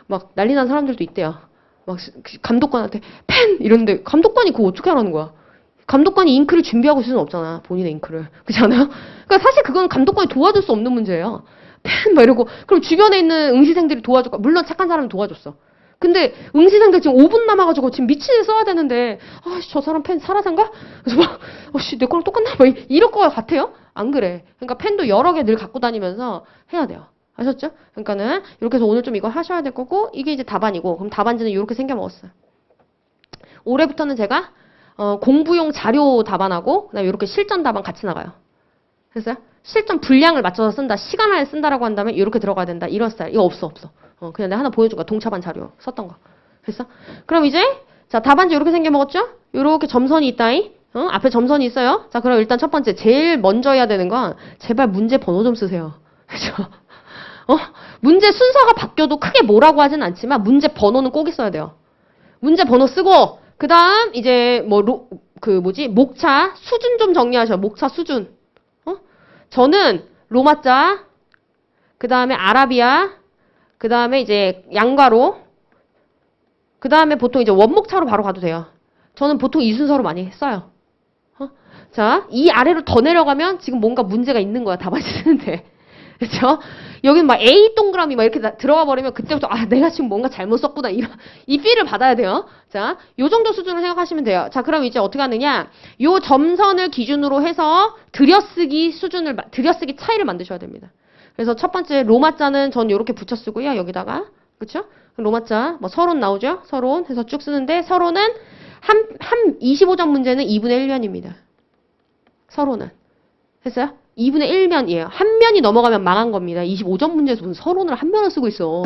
막 난리 난 사람들도 있대요. 막 감독관한테 펜! 이러는데 감독관이 그거 어떻게 하라는 거야? 감독관이 잉크를 준비하고 있을 수는 없잖아. 본인의 잉크를. 그렇지 않아요? 그러니까 사실 그건 감독관이 도와줄 수 없는 문제예요. 펜! 막 이러고. 그럼 주변에 있는 응시생들이 도와줄까? 물론 착한 사람이 도와줬어. 근데 응시생들 지금 5분 남아가지고 지금 미치게 써야 되는데 저 사람 펜 사라산가? 그래서 막 내 거랑 똑같나? 막 이럴 거 같아요? 안 그래. 그러니까 펜도 여러 개 늘 갖고 다니면서 해야 돼요. 아셨죠? 그러니까는 이렇게 해서 오늘 좀 이거 하셔야 될 거고 이게 이제 답안이고 그럼 답안지는 이렇게 생겨 먹었어요. 올해부터는 제가 공부용 자료 답안하고 그다음에 이렇게 실전 답안 같이 나가요. 됐어요? 실전 분량을 맞춰서 쓴다. 시간 안에 쓴다라고 한다면 이렇게 들어가야 된다. 이런 스타일. 이거 없어. 그냥 내가 하나 보여준 거야. 동차반 자료 썼던 거. 됐어? 그럼 이제 자 답안지 이렇게 생겨 먹었죠? 이렇게 점선이 있다잉. 앞에 점선이 있어요. 자 그럼 일단 첫 번째 제일 먼저 해야 되는 건 제발 문제 번호 좀 쓰세요. 그죠? 문제 순서가 바뀌어도 크게 뭐라고 하진 않지만 문제 번호는 꼭 있어야 돼요. 문제 번호 쓰고 그 다음 이제 목차 수준 좀 정리하셔. 목차 수준. 저는 로마자, 그 다음에 아라비아, 그 다음에 이제 양가로, 그 다음에 보통 이제 원목차로 바로 가도 돼요. 저는 보통 이 순서로 많이 써요. 자, 이 아래로 더 내려가면 지금 뭔가 문제가 있는 거야. 답안지 쓰는데. 그렇죠? 여기는 막 A 동그라미 막 이렇게 들어가 버리면 그때부터 내가 지금 뭔가 잘못 썼구나 이 필을 받아야 돼요. 자, 요 정도 수준을 생각하시면 돼요. 자, 그럼 이제 어떻게 하느냐? 요 점선을 기준으로 해서 들여쓰기 차이를 만드셔야 됩니다. 그래서 첫 번째 로마자는 전 이렇게 붙여 쓰고요. 여기다가 그렇죠? 로마자 뭐 서론 나오죠? 서론 해서 쭉 쓰는데 서론은 한 25점 문제는 2분의 1면입니다. 서론은 했어요? 2분의 1면이에요. 한 면이 넘어가면 망한 겁니다. 25점 문제에서 무슨 서론을 한 면을 쓰고 있어.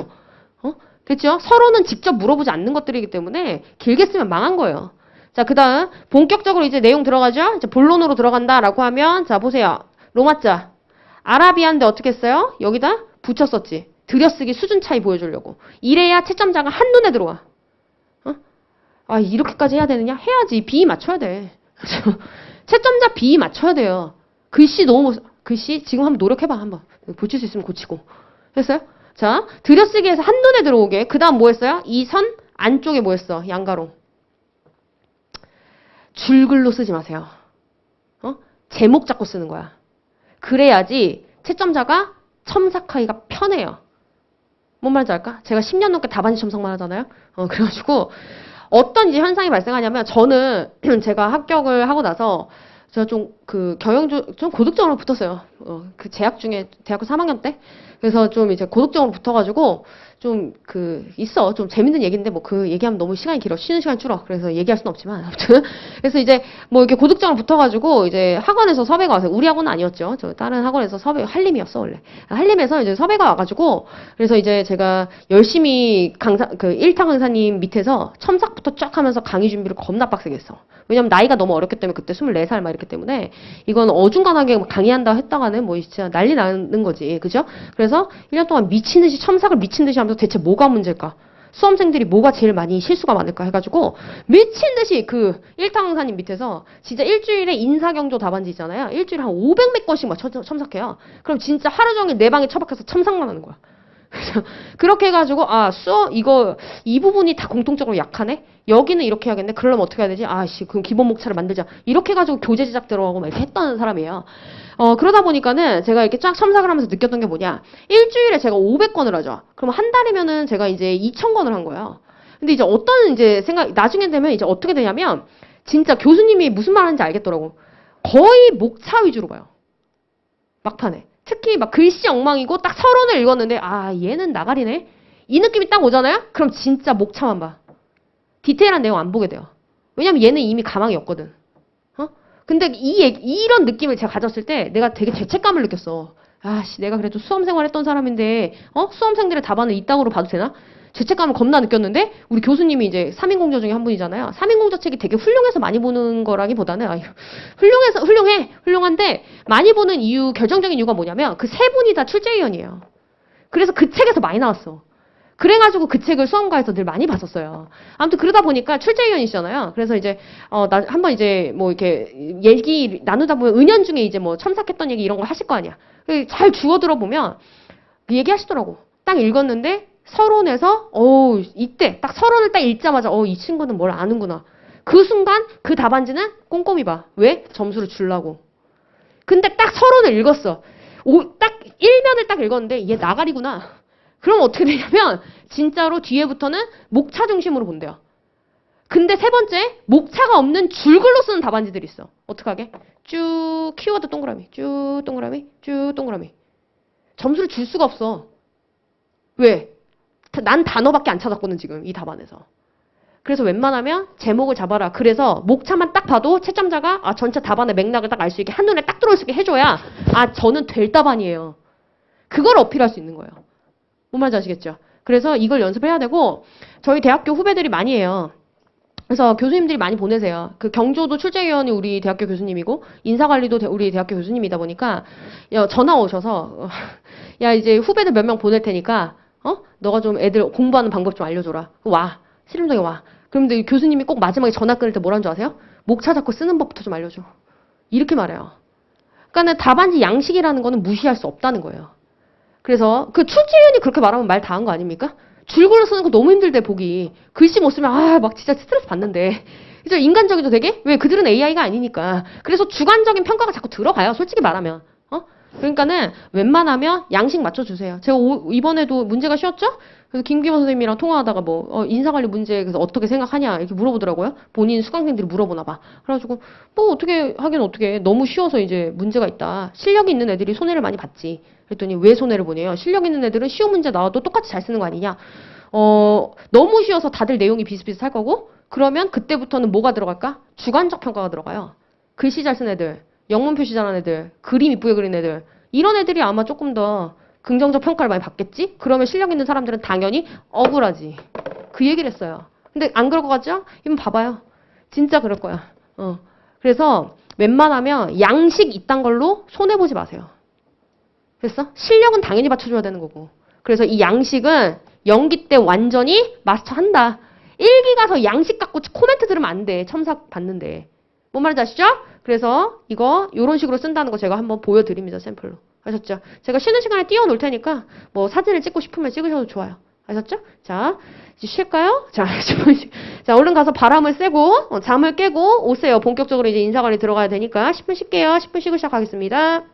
됐죠? 서론은 직접 물어보지 않는 것들이기 때문에 길게 쓰면 망한 거예요. 자, 그 다음 본격적으로 이제 내용 들어가죠? 이제 본론으로 들어간다라고 하면 자, 보세요. 로마자. 아라비아인데 어떻게 했어요? 여기다 붙였었지. 들여쓰기 수준 차이 보여주려고. 이래야 채점자가 한눈에 들어와. 이렇게까지 해야 되느냐? 해야지. 비위 맞춰야 돼. 채점자 비위 맞춰야 돼요. 글씨 지금 한번 노력해봐. 한번. 고칠 수 있으면 고치고. 했어요? 자, 들여쓰기에서 한눈에 들어오게. 그 다음 뭐 했어요? 이 선 안쪽에 뭐 했어? 양가로. 줄글로 쓰지 마세요. 제목 잡고 쓰는 거야. 그래야지 채점자가 첨삭하기가 편해요. 뭔 말인지 알까? 제가 10년 넘게 답안지 첨삭만 하잖아요. 그래가지고 어떤 이제 현상이 발생하냐면 저는 제가 합격을 하고 나서 제가 좀 좀 고득점으로 붙었어요. 그 재학 중에 대학교 3학년 때. 그래서 좀 이제 고득점으로 붙어가지고 좀 좀 재밌는 얘기인데 뭐 그 얘기하면 너무 시간이 길어. 쉬는 시간 줄어. 그래서 얘기할 수는 없지만 아무튼. 그래서 이제 뭐 이렇게 고득점으로 붙어가지고 이제 학원에서 섭외가 와서 우리 학원은 아니었죠. 저 다른 학원에서 한림이었어 원래. 한림에서 이제 섭외가 와가지고 그래서 이제 제가 열심히 일타 강사님 밑에서 첨삭부터 쫙 하면서 강의 준비를 겁나 빡세게 했어. 왜냐면 나이가 너무 어렸기 때문에 그때 24살 막 이랬기 때문에 이건 어중간하게 강의한다 했다가는 뭐 진짜 난리 나는 거지. 그죠? 그래서 1년 동안 첨삭을 미친 듯이 하면서 대체 뭐가 문제일까? 수험생들이 뭐가 제일 많이 실수가 많을까 해가지고 미친 듯이 일타 강사님 밑에서 진짜 일주일에 인사경조 답안지 있잖아요. 일주일에 한 500몇 건씩 막 첨삭해요. 그럼 진짜 하루 종일 내 방에 처박혀서 첨삭만 하는 거야. 그렇게 해가지고, 아, 이거, 이 부분이 다 공통적으로 약하네? 여기는 이렇게 해야겠네? 그러려면 어떻게 해야 되지? 아씨, 그럼 기본 목차를 만들자. 이렇게 해가지고 교재 제작 들어가고 막 이렇게 했던 사람이에요. 그러다 보니까는 제가 이렇게 쫙 첨삭을 하면서 느꼈던 게 뭐냐. 일주일에 제가 500건을 하죠. 그럼 한 달이면은 제가 이제 2000건을 한 거예요. 근데 이제 어떤 이제 나중에 되면 이제 어떻게 되냐면, 진짜 교수님이 무슨 말 하는지 알겠더라고. 거의 목차 위주로 봐요. 막판에. 특히 막 글씨 엉망이고 딱 서론을 읽었는데 아 얘는 나가리네. 이 느낌이 딱 오잖아요? 그럼 진짜 목차만 봐. 디테일한 내용 안 보게 돼요. 왜냐면 얘는 이미 가망이 없거든. 근데 이런 느낌을 제가 가졌을 때 내가 되게 죄책감을 느꼈어. 아씨 내가 그래도 수험생활 했던 사람인데 수험생들의 답안을 이따구로 봐도 되나? 죄책감을 겁나 느꼈는데 우리 교수님이 이제 3인 공저 중에 한 분이잖아요. 3인 공저 책이 되게 훌륭해서 많이 보는 거라기보다는 훌륭한데 많이 보는 이유 결정적인 이유가 뭐냐면 그 세 분이 다 출제위원이에요. 그래서 그 책에서 많이 나왔어. 그래가지고 그 책을 수험가에서 늘 많이 봤었어요. 아무튼 그러다 보니까 출제위원이시잖아요. 그래서 이제 나 한번 이제 뭐 이렇게 얘기 나누다 보면 은연중에 이제 뭐 첨삭했던 얘기 이런 거 하실 거 아니야. 잘 주워 들어보면 얘기하시더라고. 딱 읽었는데 서론에서 이때 딱 서론을 딱 읽자마자 이 친구는 뭘 아는구나. 그 순간 그 답안지는 꼼꼼히 봐. 왜? 점수를 주려고. 근데 딱 서론을 읽었어. 딱 1면을 딱 읽었는데 얘 나가리구나. 그럼 어떻게 되냐면 진짜로 뒤에부터는 목차 중심으로 본대요. 근데 세 번째 목차가 없는 줄글로 쓰는 답안지들이 있어. 어떡하게? 쭉 키워드 동그라미 쭉 동그라미 쭉 동그라미. 점수를 줄 수가 없어. 왜? 난 단어밖에 안 찾았거든 지금 이 답안에서. 그래서 웬만하면 제목을 잡아라. 그래서 목차만 딱 봐도 채점자가 전체 답안의 맥락을 딱 알 수 있게 한눈에 딱 들어올 수 있게 해줘야 저는 될 답안이에요. 그걸 어필할 수 있는 거예요. 뭔 말인지 아시겠죠? 그래서 이걸 연습해야 되고 저희 대학교 후배들이 많이 해요. 그래서 교수님들이 많이 보내세요. 그 경조도 출제위원이 우리 대학교 교수님이고 인사관리도 우리 대학교 교수님이다 보니까 전화 오셔서 야 이제 후배들 몇 명 보낼 테니까 너가 좀 애들 공부하는 방법 좀 알려줘라. 와. 실험장에 와. 그런데 교수님이 꼭 마지막에 전화 끊을 때 뭐라는 줄 아세요? 목차 잡고 쓰는 법부터 좀 알려줘. 이렇게 말해요. 그러니까 답안지 양식이라는 거는 무시할 수 없다는 거예요. 그래서 그 출제위원이 그렇게 말하면 말 다 한 거 아닙니까? 줄글로 쓰는 거 너무 힘들대 보기. 글씨 못 쓰면 막 진짜 스트레스 받는데. 그죠? 인간적이도 되게? 왜? 그들은 AI가 아니니까. 그래서 주관적인 평가가 자꾸 들어가요. 솔직히 말하면. 그러니까는 웬만하면 양식 맞춰주세요. 제가 이번에도 문제가 쉬웠죠? 그래서 김기범 선생님이랑 통화하다가 인사관리 문제 그래서 어떻게 생각하냐 이렇게 물어보더라고요. 본인 수강생들이 물어보나 봐. 그래가지고 어떻게 하긴 어떻게 너무 쉬워서 이제 문제가 있다. 실력 있는 애들이 손해를 많이 봤지. 그랬더니 왜 손해를 보내요? 실력 있는 애들은 쉬운 문제 나와도 똑같이 잘 쓰는 거 아니냐? 너무 쉬워서 다들 내용이 비슷비슷할 거고 그러면 그때부터는 뭐가 들어갈까? 주관적 평가가 들어가요. 글씨 잘 쓴 애들. 영문 표시 잘하는 애들, 그림 이쁘게 그린 애들 이런 애들이 아마 조금 더 긍정적 평가를 많이 받겠지? 그러면 실력 있는 사람들은 당연히 억울하지. 그 얘기를 했어요. 근데 안 그럴 것 같죠? 이번 봐봐요. 진짜 그럴 거야. 그래서 웬만하면 양식 이딴 걸로 손해보지 마세요. 됐어? 실력은 당연히 받쳐줘야 되는 거고. 그래서 이 양식은 연기 때 완전히 마스터한다. 일기 가서 양식 갖고 코멘트 들으면 안 돼. 첨삭 받는데. 뭔 말인지 아시죠? 그래서 이거 이런 식으로 쓴다는 거 제가 한번 보여드립니다. 샘플로. 아셨죠? 제가 쉬는 시간에 띄워놓을 테니까 사진을 찍고 싶으면 찍으셔도 좋아요. 아셨죠? 자, 이제 쉴까요? 자, 자, 얼른 가서 바람을 쐬고 잠을 깨고 오세요. 본격적으로 이제 인사관리 들어가야 되니까 10분 쉴게요. 10분 쉬고 시작하겠습니다.